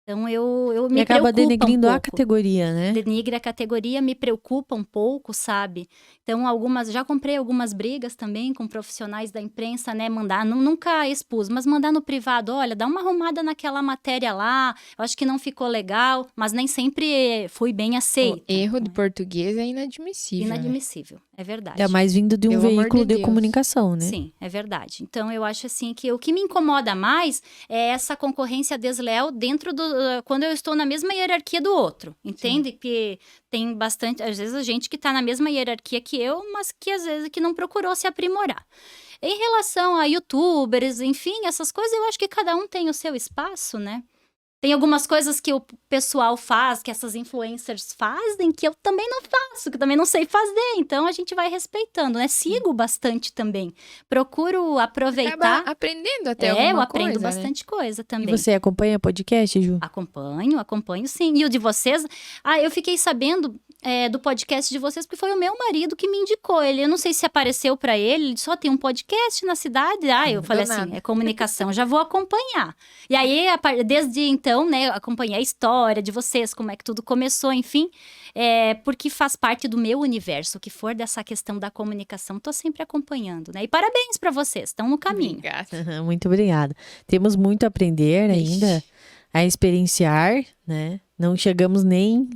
Então, eu me E acaba preocupa denegrindo um a pouco. categoria, né? Denigre a categoria, me preocupa um pouco, sabe? Então, já comprei algumas brigas também com profissionais da imprensa, né? Nunca expus, mas mandar no privado, olha, dá uma arrumada naquela matéria lá, eu acho que não ficou legal, mas nem sempre fui bem aceita. O erro de português é inadmissível. Inadmissível, é verdade. Ainda mais vindo de um Pelo amor veículo de de Deus. comunicação, né? Sim, é verdade. Então, eu acho assim que o que me incomoda mais é essa concorrência desleal dentro quando eu estou na mesma hierarquia do outro, entende? Que tem bastante, às vezes, a gente que está na mesma hierarquia que eu, mas que às vezes que não procurou se aprimorar. Em relação a youtubers, enfim, essas coisas, eu acho que cada um tem o seu espaço, né? Tem algumas coisas que o pessoal faz, que essas influencers fazem, que eu também não faço, que eu também não sei fazer. Então, a gente vai respeitando, né? Sigo bastante também. Procuro aproveitar. Acaba aprendendo até alguma coisa, eu aprendo né? bastante coisa E também. você acompanha podcast, Ju? Acompanho sim. E o de vocês? Eu fiquei sabendo do podcast de vocês, porque foi o meu marido que me indicou. Eu não sei se apareceu pra ele só tem um podcast na cidade. Eu falei assim, nada. é comunicação, já vou acompanhar. E aí, desde então, né, acompanhei a história de vocês, como é que tudo começou, enfim. Porque faz parte do meu universo, o que for dessa questão da comunicação, tô sempre acompanhando, né? E parabéns pra vocês, estão no caminho. Obrigada. Muito obrigada. Temos muito a aprender ainda, a experienciar, né? Não chegamos nem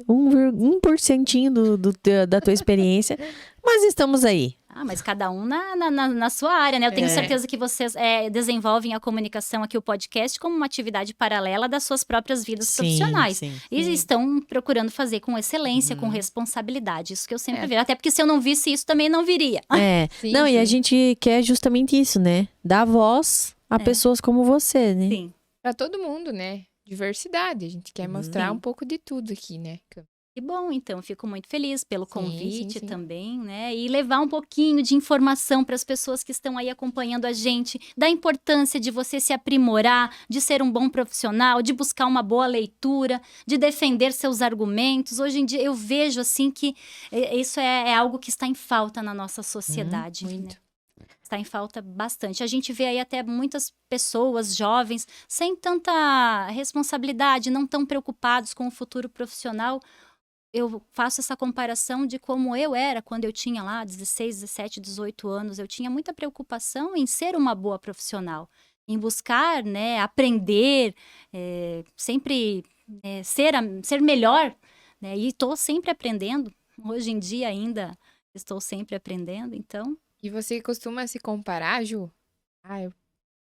1% da tua experiência, mas estamos aí. Mas cada um na sua área, né? Eu tenho certeza que vocês desenvolvem a comunicação aqui, o podcast, como uma atividade paralela das suas próprias vidas profissionais. Sim. E estão procurando fazer com excelência, com responsabilidade. Isso que eu sempre vejo. Até porque se eu não visse isso, também não viria. Sim, Não, e a sim. gente quer justamente isso, né? Dar voz a pessoas como você, né? Sim. Pra todo mundo, né? Diversidade. A gente quer mostrar Sim. um pouco de tudo aqui, né? Que bom, então, fico muito feliz pelo Sim, convite sim. também, né? E levar um pouquinho de informação para as pessoas que estão aí acompanhando a gente, da importância de você se aprimorar, de ser um bom profissional, de buscar uma boa leitura, de defender seus argumentos. Hoje em dia eu vejo assim que isso é algo que está em falta na nossa sociedade, né? Muito. Está em falta bastante. A gente vê aí até muitas pessoas jovens sem tanta responsabilidade, não tão preocupados com o futuro profissional. Eu faço essa comparação de como eu era quando eu tinha lá 16, 17, 18 anos. Eu tinha muita preocupação em ser uma boa profissional, em buscar, né, aprender, sempre ser melhor, né? E estou sempre aprendendo. Hoje em dia ainda estou sempre aprendendo, então... E você costuma se comparar, Ju?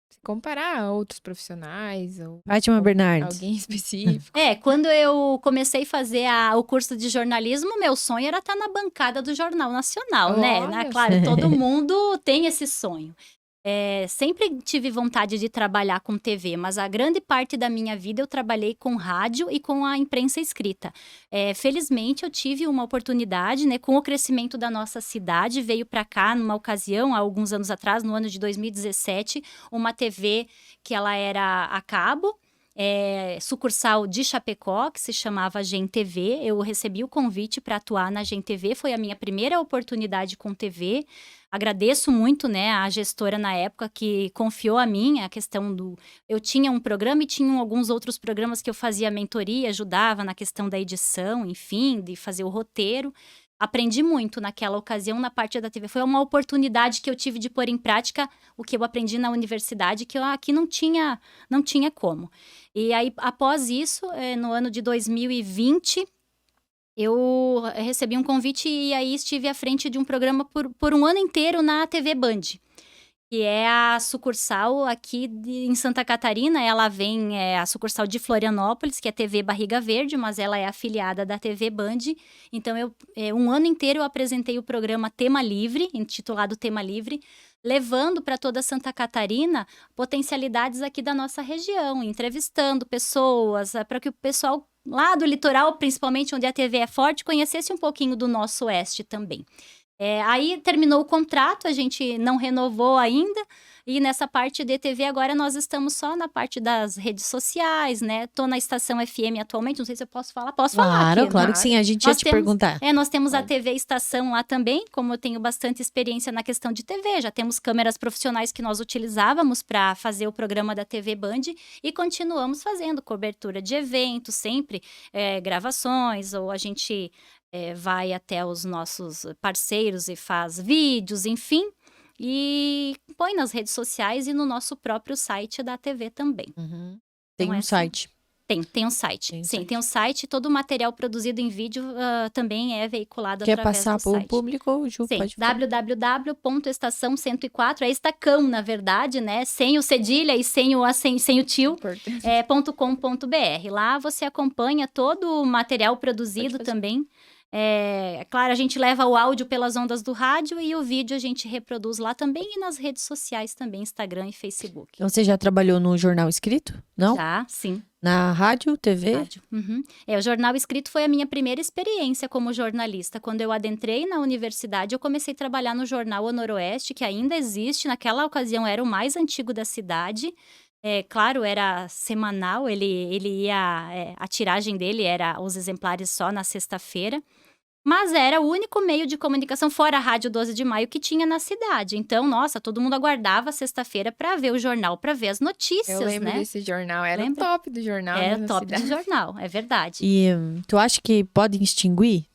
Se comparar a outros profissionais ou Fátima Bernardes. alguém específico? Quando eu comecei a fazer o curso de jornalismo, meu sonho era estar na bancada do Jornal Nacional, né? Olha Claro, todo mundo tem esse sonho. Sempre tive vontade de trabalhar com TV, mas a grande parte da minha vida eu trabalhei com rádio e com a imprensa escrita. Felizmente, eu tive uma oportunidade, né? Com o crescimento da nossa cidade, veio para cá numa ocasião, há alguns anos atrás, no ano de 2017, uma TV que ela era a cabo, sucursal de Chapecó, que se chamava Gen TV. Eu recebi o convite para atuar na Gen TV, foi a minha primeira oportunidade com TV. Agradeço muito, né, a gestora na época que confiou a mim a questão do... Eu tinha um programa e tinham alguns outros programas que eu fazia mentoria, ajudava na questão da edição, enfim, de fazer o roteiro. Aprendi muito naquela ocasião na parte da TV. Foi uma oportunidade que eu tive de pôr em prática o que eu aprendi na universidade, que eu aqui não tinha como. E aí, após isso, no ano de 2020, eu recebi um convite e aí estive à frente de um programa por um ano inteiro na TV Band, que é a sucursal aqui em Santa Catarina. Ela vem, a sucursal de Florianópolis, que é TV Barriga Verde, mas ela é afiliada da TV Band. Então, um ano inteiro eu apresentei o programa Tema Livre, intitulado Tema Livre, levando para toda Santa Catarina potencialidades aqui da nossa região, entrevistando pessoas, para que o pessoal lá do litoral, principalmente onde a TV é forte, conhecesse um pouquinho do nosso oeste também. Aí terminou o contrato, a gente não renovou ainda, e nessa parte de TV agora nós estamos só na parte das redes sociais, né? Tô na Estação FM atualmente, não sei se eu posso falar. Posso falar aqui, Claro né? que sim, a gente ia te perguntar. Nós temos a TV Estação lá também, como eu tenho bastante experiência na questão de TV, já temos câmeras profissionais que nós utilizávamos para fazer o programa da TV Band e continuamos fazendo cobertura de eventos, sempre gravações, ou a gente vai até os nossos parceiros e faz vídeos, enfim, e põe nas redes sociais e no nosso próprio site da TV também. Uhum. Tem Então, um site. Tem um site. Tem um site. Todo o material produzido em vídeo também é veiculado Quer através passar do para o site. público, Ju? Sim, Pode falar. www.estação104, é Estacão, na verdade, né? Sem o cedilha e sem o tio, Importante. .com.br. Lá você acompanha todo o material produzido também. Claro, a gente leva o áudio pelas ondas do rádio e o vídeo a gente reproduz lá também e nas redes sociais também, Instagram e Facebook. Então, você já trabalhou no jornal escrito? Não? Já, sim. Na rádio, TV? Rádio. Uhum. O jornal escrito foi a minha primeira experiência como jornalista. Quando eu adentrei na universidade, eu comecei a trabalhar no jornal O Noroeste, que ainda existe. Naquela ocasião, era o mais antigo da cidade. Claro, era semanal, ele ia... a tiragem dele era os exemplares só na sexta-feira. Mas era o único meio de comunicação, fora a Rádio 12 de Maio, que tinha na cidade. Então, nossa, todo mundo aguardava a sexta-feira para ver o jornal, para ver as notícias, Eu lembro né? desse jornal, era Lembra? o top do jornal. Era na top do cidade. jornal, é verdade. E tu acha que pode extinguir?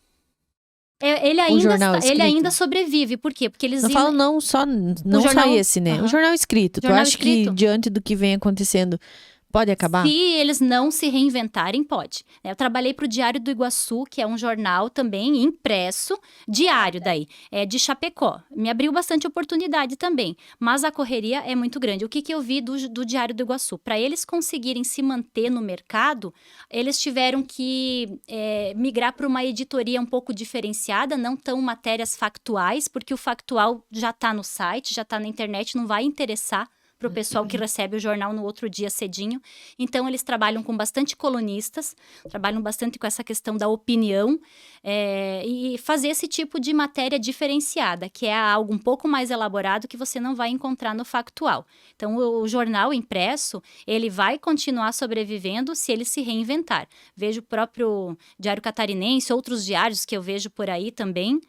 Ele jornal escrito? ainda sobrevive. Por quê? Porque eles Não falo não só jornal- esse, né? Aham. O jornal escrito. Tu Jornal acha escrito. que diante do que vem acontecendo, pode acabar? Se eles não se reinventarem, pode. Eu trabalhei para o Diário do Iguaçu, que é um jornal também impresso, diário daí, de Chapecó. Me abriu bastante oportunidade também, mas a correria é muito grande. O que eu vi do Diário do Iguaçu? Para eles conseguirem se manter no mercado, eles tiveram que migrar para uma editoria um pouco diferenciada, não tão matérias factuais, porque o factual já está no site, já está na internet, não vai interessar para o pessoal que recebe o jornal no outro dia cedinho. Então, eles trabalham com bastante colunistas, trabalham bastante com essa questão da opinião e fazer esse tipo de matéria diferenciada, que é algo um pouco mais elaborado que você não vai encontrar no factual. Então, o jornal impresso, ele vai continuar sobrevivendo se ele se reinventar. Vejo o próprio Diário Catarinense, outros diários que eu vejo por aí também,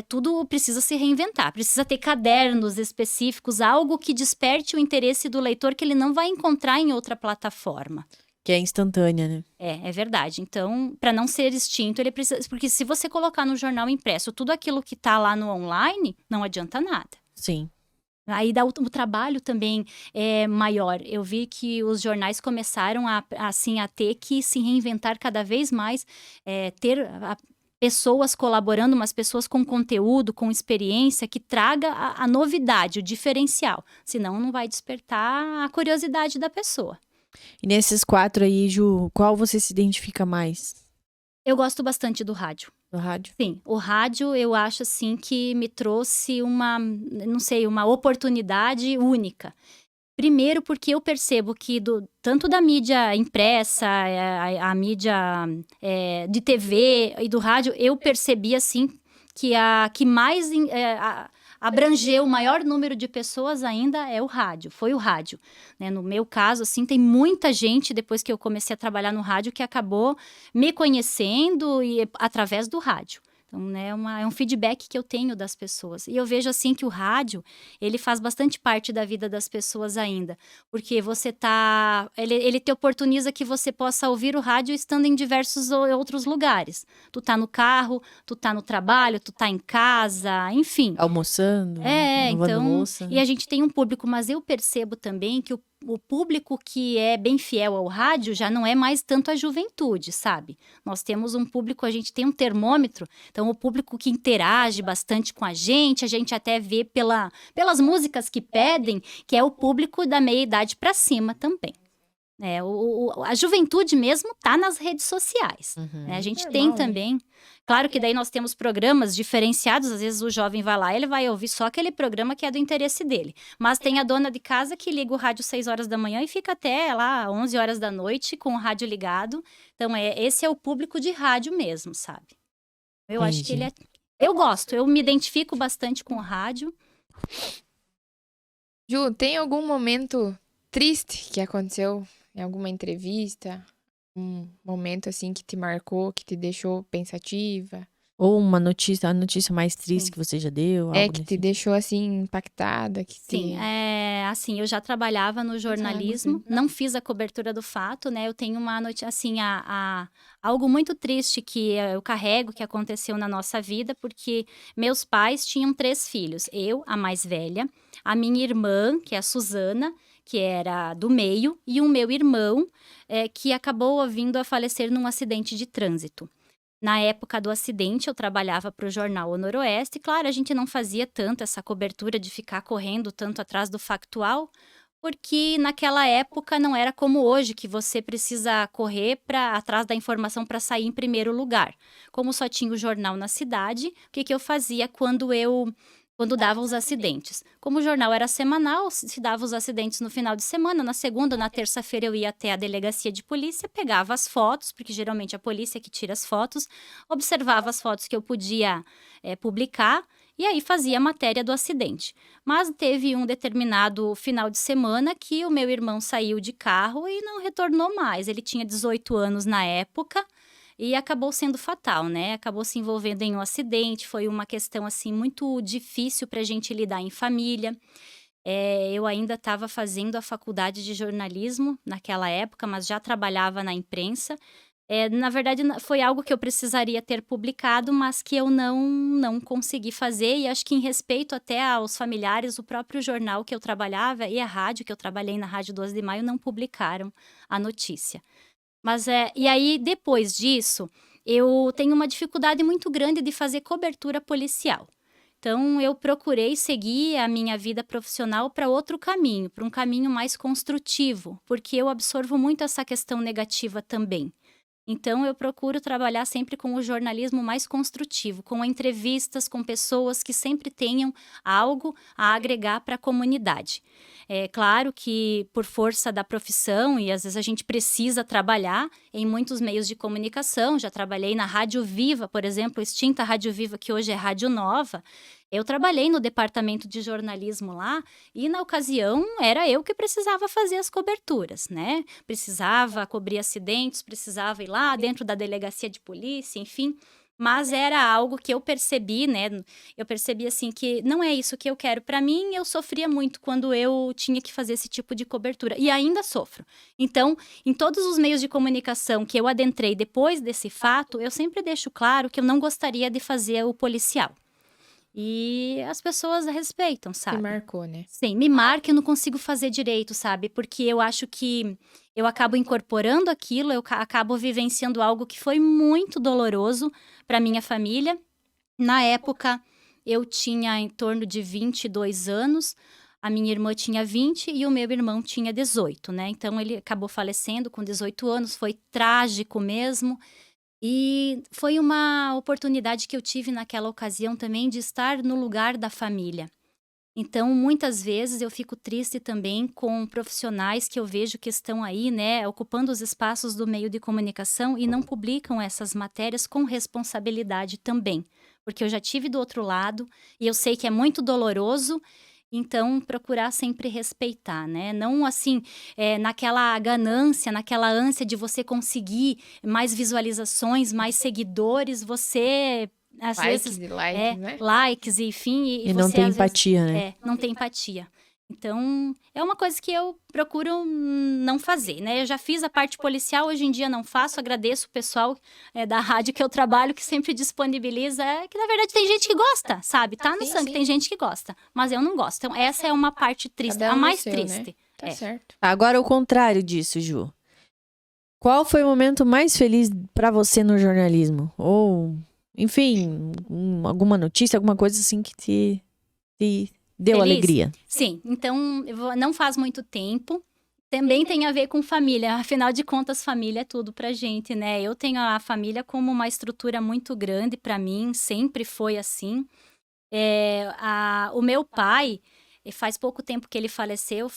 tudo precisa se reinventar, precisa ter cadernos específicos, algo que desperte o interesse do leitor que ele não vai encontrar em outra plataforma. Que é instantânea, né? É verdade. Então, para não ser extinto, ele precisa... Porque se você colocar no jornal impresso tudo aquilo que está lá no online, não adianta nada. Sim. Aí o trabalho também é maior. Eu vi que os jornais começaram a ter que se reinventar cada vez mais, ter pessoas colaborando, mas pessoas com conteúdo, com experiência, que traga a novidade, o diferencial. Senão não vai despertar a curiosidade da pessoa. E nesses 4 aí, Ju, qual você se identifica mais? Eu gosto bastante do rádio. Do rádio? Sim, o rádio eu acho assim que me trouxe uma oportunidade única. Primeiro porque eu percebo que tanto da mídia impressa, a mídia de TV e do rádio, eu percebi assim que a que mais abrangeu o maior número de pessoas ainda foi o rádio. Né? No meu caso, assim, tem muita gente, depois que eu comecei a trabalhar no rádio, que acabou me conhecendo através do rádio. Então, né, é um feedback que eu tenho das pessoas. E eu vejo, assim, que o rádio, ele faz bastante parte da vida das pessoas ainda. Porque ele te oportuniza que você possa ouvir o rádio estando em diversos outros lugares. Tu tá no carro, tu tá no trabalho, tu tá em casa, enfim. Almoçando, lavando então... louça. E a gente tem um público, mas eu percebo também que o público que é bem fiel ao rádio já não é mais tanto a juventude, sabe? Nós temos um público, a gente tem um termômetro, então o público que interage bastante com a gente até vê pelas músicas que pedem, que é o público da meia-idade para cima também. A juventude mesmo tá nas redes sociais. Né? A gente tem também... Claro que daí nós temos programas diferenciados, às vezes o jovem vai lá, ele vai ouvir só aquele programa que é do interesse dele. Mas tem a dona de casa que liga o rádio 6 horas da manhã e fica até lá 11 horas da noite com o rádio ligado. Então, esse é o público de rádio mesmo, sabe? Eu acho que ele eu gosto, eu me identifico bastante com o rádio. Ju, tem algum momento triste que aconteceu em alguma entrevista? Um momento, assim, que te marcou, que te deixou pensativa? Ou a notícia mais triste que você já deu? Que te deixou, assim, impactada? Sim, assim, eu já trabalhava no jornalismo, não fiz a cobertura do fato, né? Eu tenho uma notícia, assim, algo muito triste que eu carrego, que aconteceu na nossa vida, porque meus pais tinham 3 filhos. Eu, a mais velha, a minha irmã, que é a Suzana, que era do meio, e o meu irmão, que acabou vindo a falecer num acidente de trânsito. Na época do acidente, eu trabalhava para o jornal O Noroeste. Claro, a gente não fazia tanto essa cobertura de ficar correndo tanto atrás do factual, porque naquela época não era como hoje, que você precisa correr atrás da informação para sair em primeiro lugar. Como só tinha o jornal na cidade, o que eu fazia quando dava os acidentes? Como o jornal era semanal, se dava os acidentes no final de semana, na segunda ou na terça-feira eu ia até a delegacia de polícia, pegava as fotos, porque geralmente a polícia que tira as fotos, observava as fotos que eu podia publicar, e aí fazia a matéria do acidente. Mas teve um determinado final de semana que o meu irmão saiu de carro e não retornou mais. Ele tinha 18 anos na época, e acabou sendo fatal, né? Acabou se envolvendo em um acidente, foi uma questão, assim, muito difícil para a gente lidar em família. Eu ainda estava fazendo a faculdade de jornalismo naquela época, mas já trabalhava na imprensa. Na verdade, foi algo que eu precisaria ter publicado, mas que eu não consegui fazer. E acho que em respeito até aos familiares, o próprio jornal que eu trabalhava e a rádio, que eu trabalhei na Rádio 12 de Maio, não publicaram a notícia. Mas e aí, depois disso, eu tenho uma dificuldade muito grande de fazer cobertura policial. Então, eu procurei seguir a minha vida profissional para outro caminho, para um caminho mais construtivo, porque eu absorvo muito essa questão negativa também. Então, eu procuro trabalhar sempre com o jornalismo mais construtivo, com entrevistas com pessoas que sempre tenham algo a agregar para a comunidade. É claro que, por força da profissão, e às vezes a gente precisa trabalhar em muitos meios de comunicação, já trabalhei na Rádio Viva, por exemplo, extinta Rádio Viva, que hoje é Rádio Nova. Eu trabalhei no departamento de jornalismo lá e, na ocasião, era eu que precisava fazer as coberturas, né? Precisava cobrir acidentes, precisava ir lá dentro da delegacia de polícia, enfim. Mas era algo que eu percebi, né? Eu percebi, assim, que não é isso que eu quero para mim. Eu sofria muito quando eu tinha que fazer esse tipo de cobertura. E ainda sofro. Então, em todos os meios de comunicação que eu adentrei depois desse fato, eu sempre deixo claro que eu não gostaria de fazer o policial. E as pessoas respeitam, Se sabe? marcou, né? Sim, me marca e eu não consigo fazer direito, sabe? Porque eu acho que eu acabo incorporando aquilo, acabo vivenciando algo que foi muito doloroso para minha família. Na época, eu tinha em torno de 22 anos, a minha irmã tinha 20 e o meu irmão tinha 18, né? Então, ele acabou falecendo com 18 anos, foi trágico mesmo. E foi uma oportunidade que eu tive naquela ocasião também de estar no lugar da família. Então, muitas vezes eu fico triste também com profissionais que eu vejo que estão aí, né, ocupando os espaços do meio de comunicação e não publicam essas matérias com responsabilidade também. Porque eu já tive do outro lado e eu sei que é muito doloroso. Então, procurar sempre respeitar, né? Não assim, naquela ganância, naquela ânsia de você conseguir mais visualizações, mais seguidores, você, às Likes vezes, e likes, né? likes, enfim, E não você, tem às vezes, empatia, né? não tem empatia. Então, é uma coisa que eu procuro não fazer, né? Eu já fiz a parte policial, hoje em dia não faço. Agradeço o pessoal da rádio que eu trabalho, que sempre disponibiliza. Que, na verdade, tem gente que gosta, sabe? Tá no Sim, sangue, sim. tem gente que gosta. Mas eu não gosto. Então, essa é uma parte triste, Cada a um no mais seu, triste. né? Tá certo. Agora, o contrário disso, Ju. Qual foi o momento mais feliz pra você no jornalismo? Ou, enfim, alguma notícia, alguma coisa assim que te deu Feliz? alegria? Sim, então não faz muito tempo. Também tem a ver com família. Afinal de contas, família é tudo pra gente, né? Eu tenho a família como uma estrutura muito grande pra mim, sempre foi assim. O meu pai, faz pouco tempo que ele faleceu,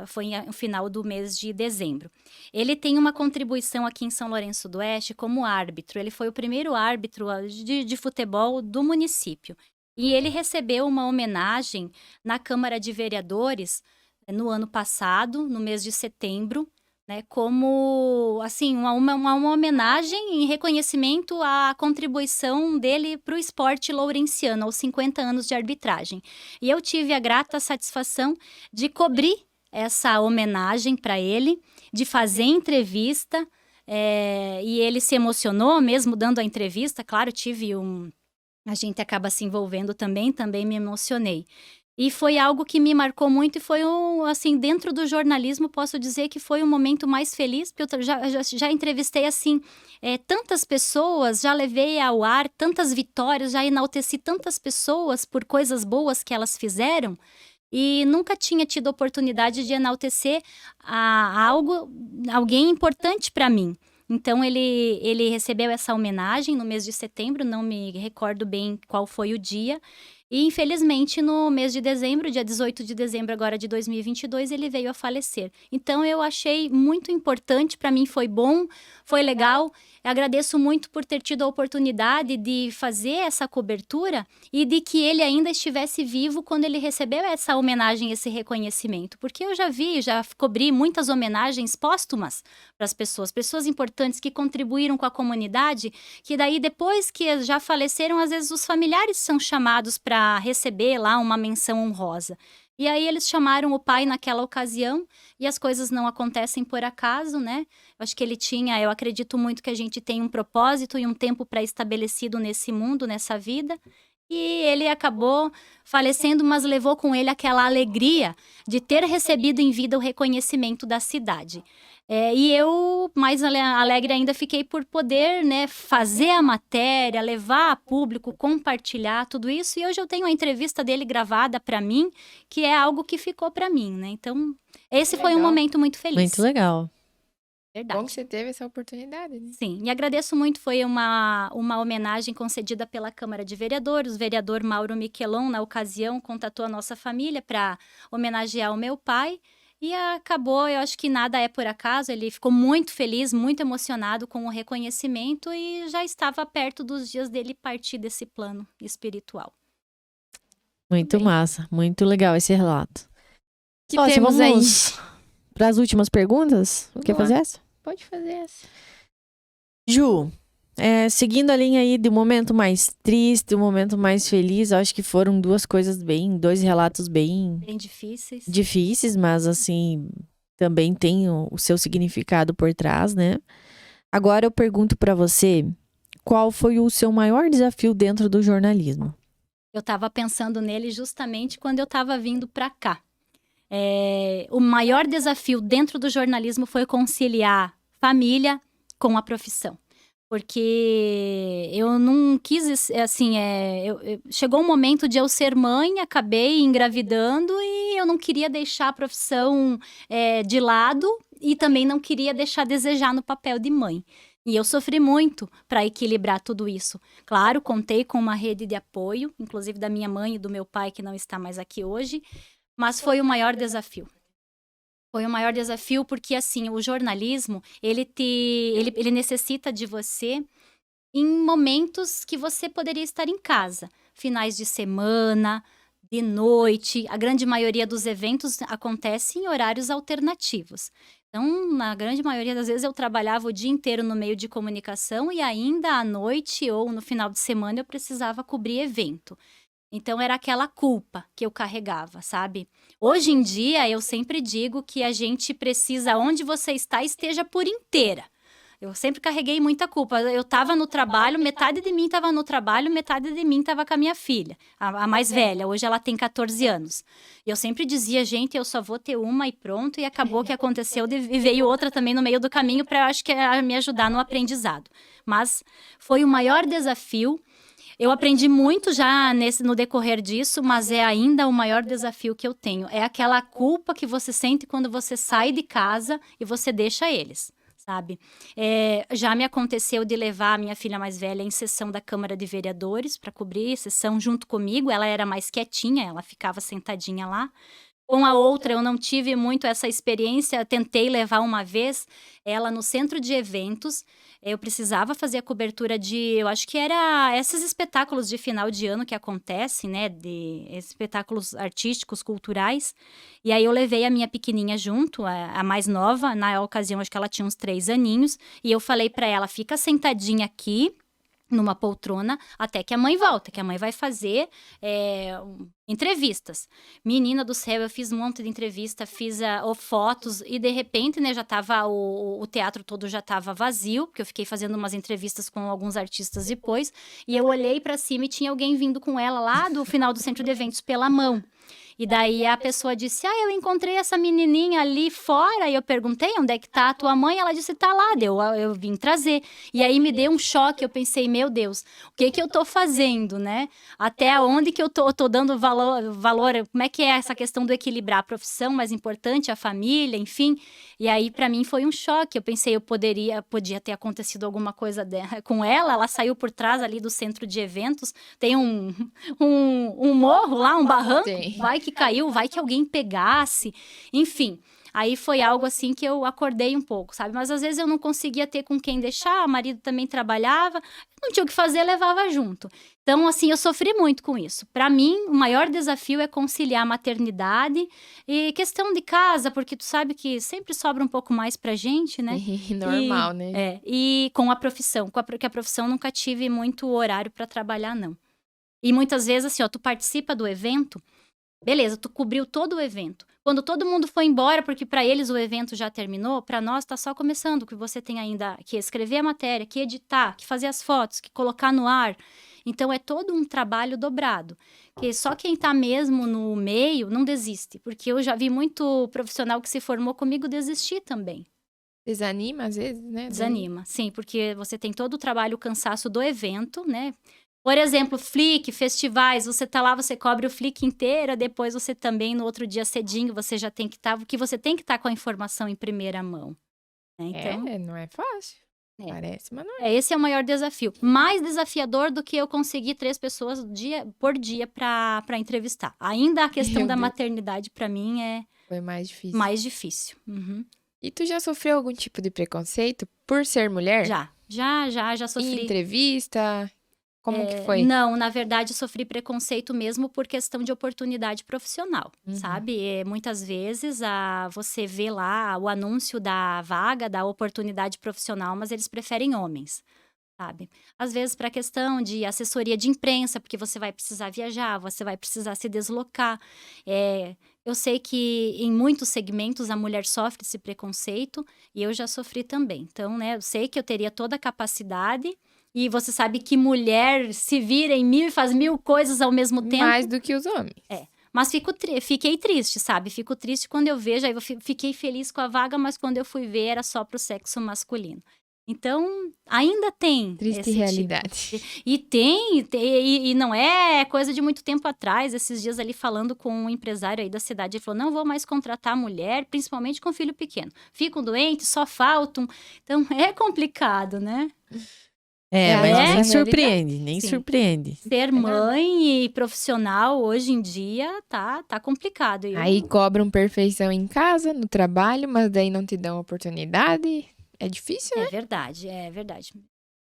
foi no final do mês de dezembro. Ele tem uma contribuição aqui em São Lourenço do Oeste como árbitro. Ele foi o primeiro árbitro de futebol do município. E ele recebeu uma homenagem na Câmara de Vereadores no ano passado, no mês de setembro, né, como assim, uma homenagem em reconhecimento à contribuição dele para o esporte lourenciano, aos 50 anos de arbitragem. E eu tive a grata satisfação de cobrir essa homenagem para ele, de fazer entrevista, e ele se emocionou mesmo dando a entrevista. Claro, a gente acaba se envolvendo também me emocionei. E foi algo que me marcou muito e foi assim, dentro do jornalismo, posso dizer que foi o momento mais feliz, porque eu já entrevistei, assim, tantas pessoas, já levei ao ar tantas vitórias, já enalteci tantas pessoas por coisas boas que elas fizeram e nunca tinha tido oportunidade de enaltecer alguém importante para mim. Então, ele recebeu essa homenagem no mês de setembro, não me recordo bem qual foi o dia. E, infelizmente, no mês de dezembro, dia 18 de dezembro agora de 2022, ele veio a falecer. Então, eu achei muito importante, para mim foi bom, foi legal. Eu agradeço muito por ter tido a oportunidade de fazer essa cobertura e de que ele ainda estivesse vivo quando ele recebeu essa homenagem, esse reconhecimento. Porque eu já cobri muitas homenagens póstumas para as pessoas importantes que contribuíram com a comunidade, que daí depois que já faleceram, às vezes os familiares são chamados para receber lá uma menção honrosa. E aí eles chamaram o pai naquela ocasião e as coisas não acontecem por acaso, né? Eu acredito muito que a gente tem um propósito e um tempo pré-estabelecido nesse mundo, nessa vida. E ele acabou falecendo, mas levou com ele aquela alegria de ter recebido em vida o reconhecimento da cidade. E eu, mais alegre ainda, fiquei por poder, né, fazer a matéria, levar a público, compartilhar tudo isso. E hoje eu tenho a entrevista dele gravada para mim, que é algo que ficou para mim, né? Então, esse foi um momento muito feliz. Muito legal. Verdade. Bom que você teve essa oportunidade, né? Sim, e agradeço muito, foi uma homenagem concedida pela Câmara de Vereadores. O vereador Mauro Miquelon, na ocasião, contatou a nossa família para homenagear o meu pai. E acabou, eu acho que nada é por acaso, ele ficou muito feliz, muito emocionado com o reconhecimento e já estava perto dos dias dele partir desse plano espiritual. Muito Bem. massa, muito legal esse relato. Que Sócia, temos aí? vamos para as últimas perguntas? Vamos Quer lá. fazer essa? Pode fazer essa. Ju, seguindo a linha aí do momento mais triste, do momento mais feliz, eu acho que foram dois relatos bem Bem difíceis. difíceis, mas assim, também tem o seu significado por trás, né? Agora eu pergunto pra você, qual foi o seu maior desafio dentro do jornalismo? Eu estava pensando nele justamente quando eu estava vindo para cá. O maior desafio dentro do jornalismo foi conciliar família com a profissão. Porque eu não quis, assim, chegou um momento de eu ser mãe, acabei engravidando e eu não queria deixar a profissão de lado e também não queria deixar a desejar no papel de mãe. E eu sofri muito para equilibrar tudo isso. Claro, contei com uma rede de apoio, inclusive da minha mãe e do meu pai, que não está mais aqui hoje, mas foi o maior desafio. Foi o maior desafio porque, assim, o jornalismo, ele necessita de você em momentos que você poderia estar em casa. Finais de semana, de noite. A grande maioria dos eventos acontece em horários alternativos. Então, na grande maioria das vezes, eu trabalhava o dia inteiro no meio de comunicação e ainda à noite ou no final de semana eu precisava cobrir evento. Então, era aquela culpa que eu carregava, sabe? Hoje em dia, eu sempre digo que a gente precisa, onde você está, esteja por inteira. Eu sempre carreguei muita culpa. Eu estava no trabalho, metade de mim estava no trabalho, metade de mim estava com a minha filha, a mais velha. Hoje ela tem 14 anos. E eu sempre dizia, gente, eu só vou ter uma e pronto. E acabou que aconteceu e veio outra também no meio do caminho para, eu acho que, me ajudar no aprendizado. Mas foi o maior desafio. Eu aprendi muito já no decorrer disso, mas é ainda o maior desafio que eu tenho. É aquela culpa que você sente quando você sai de casa e você deixa eles, sabe? Já me aconteceu de levar a minha filha mais velha em sessão da Câmara de Vereadores para cobrir sessão junto comigo. Ela era mais quietinha, ela ficava sentadinha lá. Com a outra, eu não tive muito essa experiência. Tentei levar uma vez ela no centro de eventos. Eu precisava fazer a cobertura eu acho que era esses espetáculos de final de ano que acontecem, né? De espetáculos artísticos, culturais. E aí eu levei a minha pequenininha junto, a mais nova. Na ocasião, acho que ela tinha uns 3 aninhos. E eu falei para ela, fica sentadinha aqui, numa poltrona, até que a mãe volta, que a mãe vai fazer entrevistas. Menina do céu, eu fiz um monte de entrevista, fiz fotos e de repente, né, já tava, o teatro todo já tava vazio, porque eu fiquei fazendo umas entrevistas com alguns artistas depois, e eu olhei pra cima e tinha alguém vindo com ela lá do final do centro de eventos pela mão. E daí a pessoa disse, eu encontrei essa menininha ali fora. E eu perguntei, onde é que tá a tua mãe? Ela disse, tá lá. Eu vim trazer. E aí me deu um choque. Eu pensei, meu Deus, o que que eu tô fazendo, né? Até onde que eu tô dando valor? Como é que é essa questão do equilibrar a profissão mais importante, a família, enfim. E aí pra mim foi um choque. Eu pensei, podia ter acontecido alguma coisa com ela. Ela saiu por trás ali do centro de eventos. Tem um morro lá, um barranco. Tem. Vai que caiu, vai que alguém pegasse, enfim. Aí foi algo assim que eu acordei um pouco, sabe? Mas às vezes eu não conseguia ter com quem deixar, o marido também trabalhava, não tinha o que fazer, levava junto. Então, assim, eu sofri muito com isso. Para mim, o maior desafio é conciliar a maternidade e questão de casa, porque tu sabe que sempre sobra um pouco mais pra gente, né? Normal, né? E com a profissão, porque a profissão nunca tive muito horário para trabalhar, não. E muitas vezes, assim, tu participa do evento, beleza, tu cobriu todo o evento. Quando todo mundo foi embora, porque para eles o evento já terminou, para nós tá só começando, que você tem ainda que escrever a matéria, que editar, que fazer as fotos, que colocar no ar. Então é todo um trabalho dobrado, que só quem tá mesmo no meio não desiste, porque eu já vi muito profissional que se formou comigo desistir também. Desanima às vezes, né? Desanima, sim, porque você tem todo o trabalho, o cansaço do evento, né? Por exemplo, Flick, festivais, você tá lá, você cobre o Flick inteira, depois você também, no outro dia cedinho, você já tem que estar, porque você tem que estar com a informação em primeira mão. né? Então, Não é fácil. É. Parece, mas não é. esse é o maior desafio. Mais desafiador do que eu conseguir 3 pessoas por dia para entrevistar. Ainda a questão Meu da Deus. maternidade, para mim, é Foi mais difícil. mais difícil. Uhum. E tu já sofreu algum tipo de preconceito por ser mulher? Já Em sofri. entrevista? Como que foi? Não, na verdade, sofri preconceito mesmo por questão de oportunidade profissional, Uhum. sabe? Muitas vezes você vê lá o anúncio da vaga, da oportunidade profissional, mas eles preferem homens, sabe? Às vezes para questão de assessoria de imprensa, porque você vai precisar viajar, você vai precisar se deslocar. Eu sei que em muitos segmentos a mulher sofre esse preconceito e eu já sofri também. Então, né, eu sei que eu teria toda a capacidade. E você sabe que mulher se vira em mil e faz 1000 coisas ao mesmo tempo. Mais do que os homens. Mas fiquei triste, sabe? Fico triste quando eu vejo. Aí eu fiquei feliz com a vaga, mas quando eu fui ver era só pro sexo masculino. Então, ainda tem Triste esse realidade. E não é coisa de muito tempo atrás. Esses dias ali falando com um empresário aí da cidade, ele falou, não vou mais contratar mulher, principalmente com filho pequeno. Ficam doentes, só faltam. Então, é complicado, né? Mas nossa nem realidade. surpreende, nem Sim. surpreende. Ser mãe e profissional hoje em dia tá complicado. E Aí cobram perfeição em casa, no trabalho, mas daí não te dão oportunidade. É difícil, né? É verdade.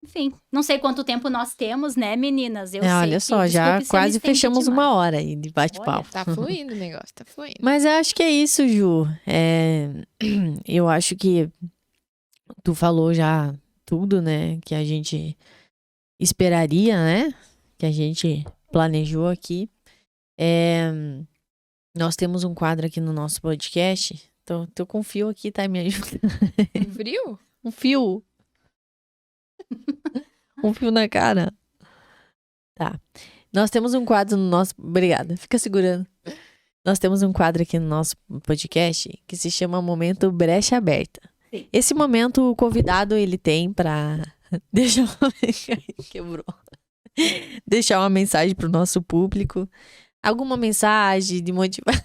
Enfim, não sei quanto tempo nós temos, né, meninas? Eu sei Olha que, só, já desculpe se eu me quase estendi fechamos demais. 1 hora aí de bate-papo. Tá fluindo o negócio, tá fluindo. Mas eu acho que é isso, Ju. Eu acho que tu falou já tudo, né? Que a gente esperaria, né? Que a gente planejou aqui. Nós temos um quadro aqui no nosso podcast. Então, tô com um fio aqui, tá? Me ajuda. Frio? Um fio. Um fio na cara. Tá. Nós temos um quadro no nosso... Obrigada. Fica segurando. Nós temos um quadro aqui no nosso podcast que se chama Momento Brecha Aberta. Sim. Esse momento, o convidado, ele tem pra... Quebrou. Deixar uma mensagem pro nosso público. Alguma mensagem de motivação.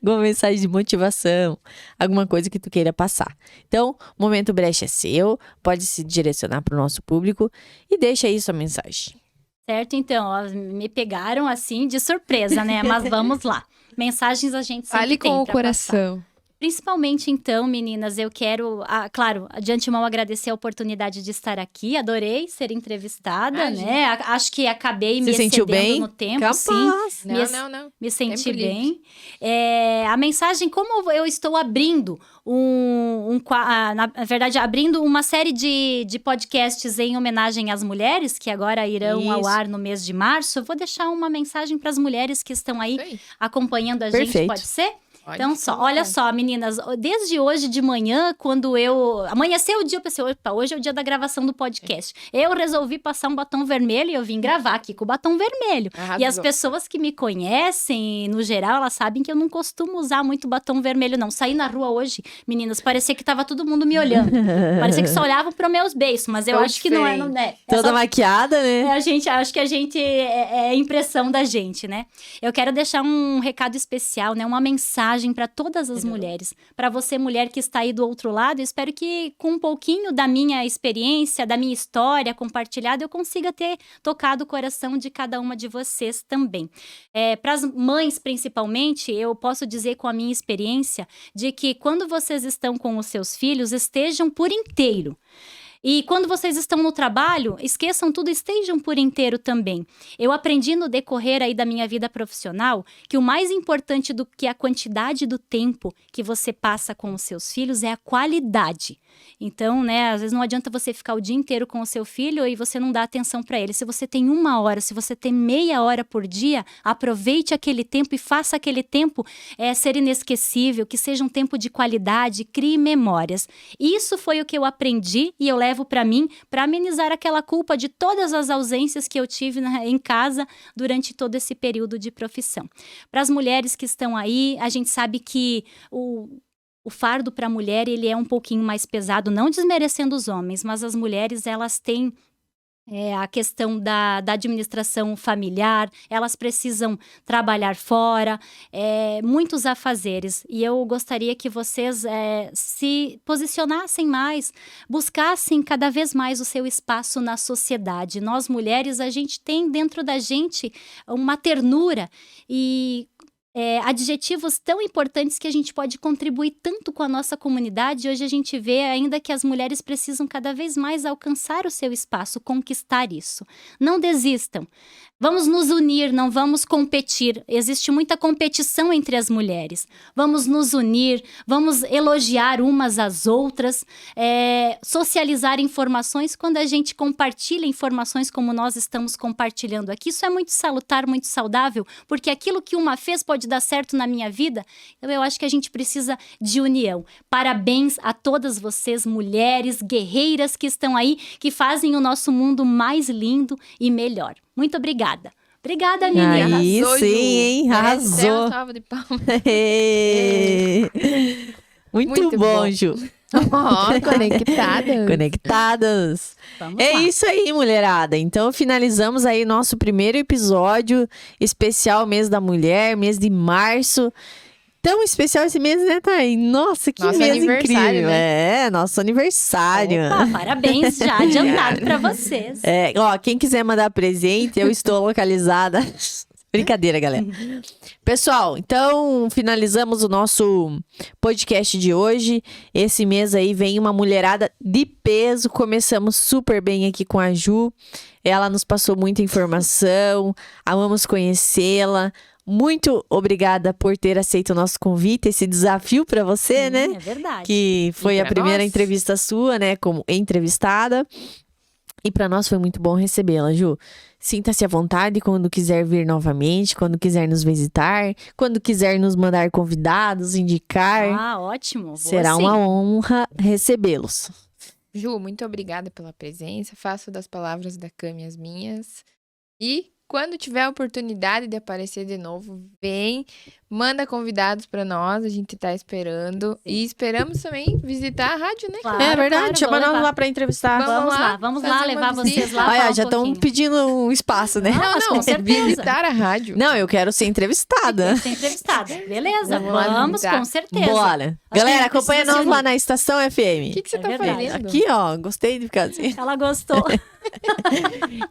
Alguma mensagem de motivação. Alguma coisa que tu queira passar. Então, o Momento Brecha é seu. Pode se direcionar pro nosso público. E deixa aí sua mensagem. Certo? Então, ó, me pegaram assim de surpresa, né? Mas vamos lá. Mensagens a gente sempre Fale tem com o pra passar. coração. Principalmente, então, meninas, eu quero, claro, de antemão agradecer a oportunidade de estar aqui. Adorei ser entrevistada, Imagina. né? Acho que acabei me Se sentiu excedendo bem? no tempo, Capaz. sim. Não. Me senti Tempo livre. bem. A mensagem, como eu estou abrindo na verdade, abrindo uma série de podcasts em homenagem às mulheres, que agora irão ao Isso. ar no mês de março, eu vou deixar uma mensagem para as mulheres que estão aí Isso aí. acompanhando a gente, Perfeito. pode ser? Pode Então, ficar à olha vontade. só, meninas, desde hoje de manhã, quando amanheceu o dia, eu pensei, opa, hoje é o dia da gravação do podcast. Eu resolvi passar um batom vermelho e eu vim gravar aqui com o batom vermelho. Arrasou. E as pessoas que me conhecem, no geral, elas sabem que eu não costumo usar muito batom vermelho, não. Saí na rua hoje, meninas, parecia que tava todo mundo me olhando. Parecia que só olhavam para meus beijos, mas eu Tô acho que não é, diferente. Toda maquiada, né? acho que a gente é impressão da gente, né? Eu quero deixar um recado especial, né? Uma mensagem para todas as mulheres. Para você, mulher que está aí do outro lado, eu espero que com um pouquinho da minha experiência, da minha história compartilhada, eu consiga ter tocado o coração de cada uma de vocês também. Para as mães, principalmente, eu posso dizer com a minha experiência de que quando vocês estão com os seus filhos, estejam por inteiro. E quando vocês estão no trabalho, esqueçam tudo, estejam por inteiro também. Eu aprendi no decorrer aí da minha vida profissional que o mais importante do que a quantidade do tempo que você passa com os seus filhos é a qualidade. Então, né, às vezes não adianta você ficar o dia inteiro com o seu filho e você não dá atenção para ele. Se você tem 1 hora, se você tem meia hora por dia, aproveite aquele tempo e faça aquele tempo ser inesquecível, que seja um tempo de qualidade, crie memórias. Isso foi o que eu aprendi e eu levo para mim para amenizar aquela culpa de todas as ausências que eu tive em casa durante todo esse período de profissão. Para as mulheres que estão aí, a gente sabe que o fardo para a mulher, ele é um pouquinho mais pesado, não desmerecendo os homens, mas as mulheres, elas têm a questão da administração familiar, elas precisam trabalhar fora, muitos afazeres. E eu gostaria que vocês se posicionassem mais, buscassem cada vez mais o seu espaço na sociedade. Nós, mulheres, a gente tem dentro da gente uma ternura e adjetivos tão importantes que a gente pode contribuir tanto com a nossa comunidade. Hoje a gente vê ainda que as mulheres precisam cada vez mais alcançar o seu espaço, conquistar isso. Não desistam. Vamos nos unir, não vamos competir. Existe muita competição entre as mulheres. Vamos nos unir, vamos elogiar umas às outras, socializar informações. Quando a gente compartilha informações como nós estamos compartilhando aqui, isso é muito salutar, muito saudável, porque aquilo que uma fez pode dar certo na minha vida. Então, eu acho que a gente precisa de união. Parabéns a todas vocês, mulheres, guerreiras que estão aí, que fazem o nosso mundo mais lindo e melhor. Muito obrigada. Obrigada, meninas. Aí Arrasou, sim, hein? Ju. Arrasou. Uma salva de palmas. Muito bom, Ju. Ó, conectadas. Conectadas. Vamos É lá. isso aí, mulherada. Então, finalizamos aí nosso primeiro episódio especial mês da mulher, mês de março. Tão especial esse mês, né, Thay? Nossa, que Nosso mês aniversário, incrível. né? Nosso aniversário. Opa, parabéns já adiantado para vocês. Quem quiser mandar presente, eu estou localizada. Brincadeira, galera. Pessoal, então finalizamos o nosso podcast de hoje. Esse mês aí vem uma mulherada de peso. Começamos super bem aqui com a Ju. Ela nos passou muita informação. Amamos conhecê-la. Muito obrigada por ter aceito o nosso convite, esse desafio para você, Sim, né? É verdade. Que foi E a pra primeira nós? entrevista sua, né, como entrevistada. E para nós foi muito bom recebê-la, Ju. Sinta-se à vontade quando quiser vir novamente, quando quiser nos visitar, quando quiser nos mandar convidados, indicar. Ah, ótimo. Vou Será sim. uma honra recebê-los. Ju, muito obrigada pela presença. Faço das palavras da Cami as minhas. E quando tiver a oportunidade de aparecer de novo, vem, manda convidados para nós, a gente tá esperando. E esperamos também visitar a rádio, né? Claro, É verdade, claro, chama vou nós levar. lá para entrevistar. Vamos lá fazer levar uma vocês visita. lá. Olha, falar já um estão pouquinho. pedindo um espaço, né? Não, mas com certeza. Visitar a rádio. Não, eu quero ser entrevistada. Ser entrevistada. Beleza, Vamos lá vamos, visitar. com certeza. Bora. Acho que Galera, a gente acompanha precisa nós se lá na Estação O FM. que você É tá verdade. fazendo? Aqui, ó, gostei de ficar assim. Ela gostou.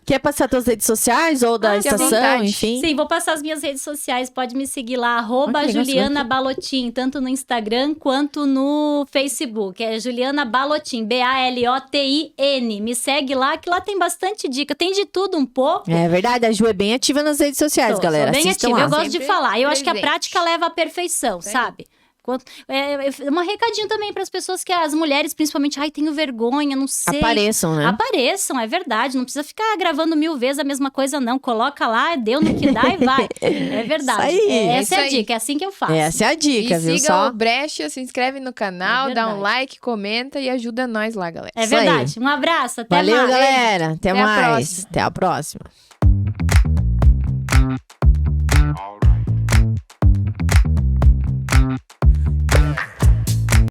Quer passar tuas redes sociais ou da fique à estação, vontade. enfim? Sim, vou passar as minhas redes sociais. Pode me seguir lá, Ok, @Juliana Balotin, tanto no Instagram quanto no Facebook. É Juliana Balotin, Balotin. Me segue lá, que lá tem bastante dica. Tem de tudo um pouco. É verdade, a Ju é bem ativa nas redes sociais, Sou galera. bem Assistam ativa. lá. Eu gosto de Sempre falar. Eu acho que a presente. prática leva à perfeição, Sim. sabe? Um recadinho também para as pessoas que as mulheres, principalmente, tenho vergonha, não sei. Apareçam, né? Apareçam, é verdade. Não precisa ficar gravando 1000 vezes a mesma coisa, não. Coloca lá, deu no que dá e vai. É verdade. Isso aí. Essa é Isso a aí. dica, é assim que eu faço. Essa é a dica, E viu? siga Só o Brecha, se inscreve no canal, É dá um verdade. like, comenta e ajuda nós lá, galera. É Isso aí. verdade. Um abraço, até valeu, mais. galera. Até Até a mais. próxima. Até a próxima.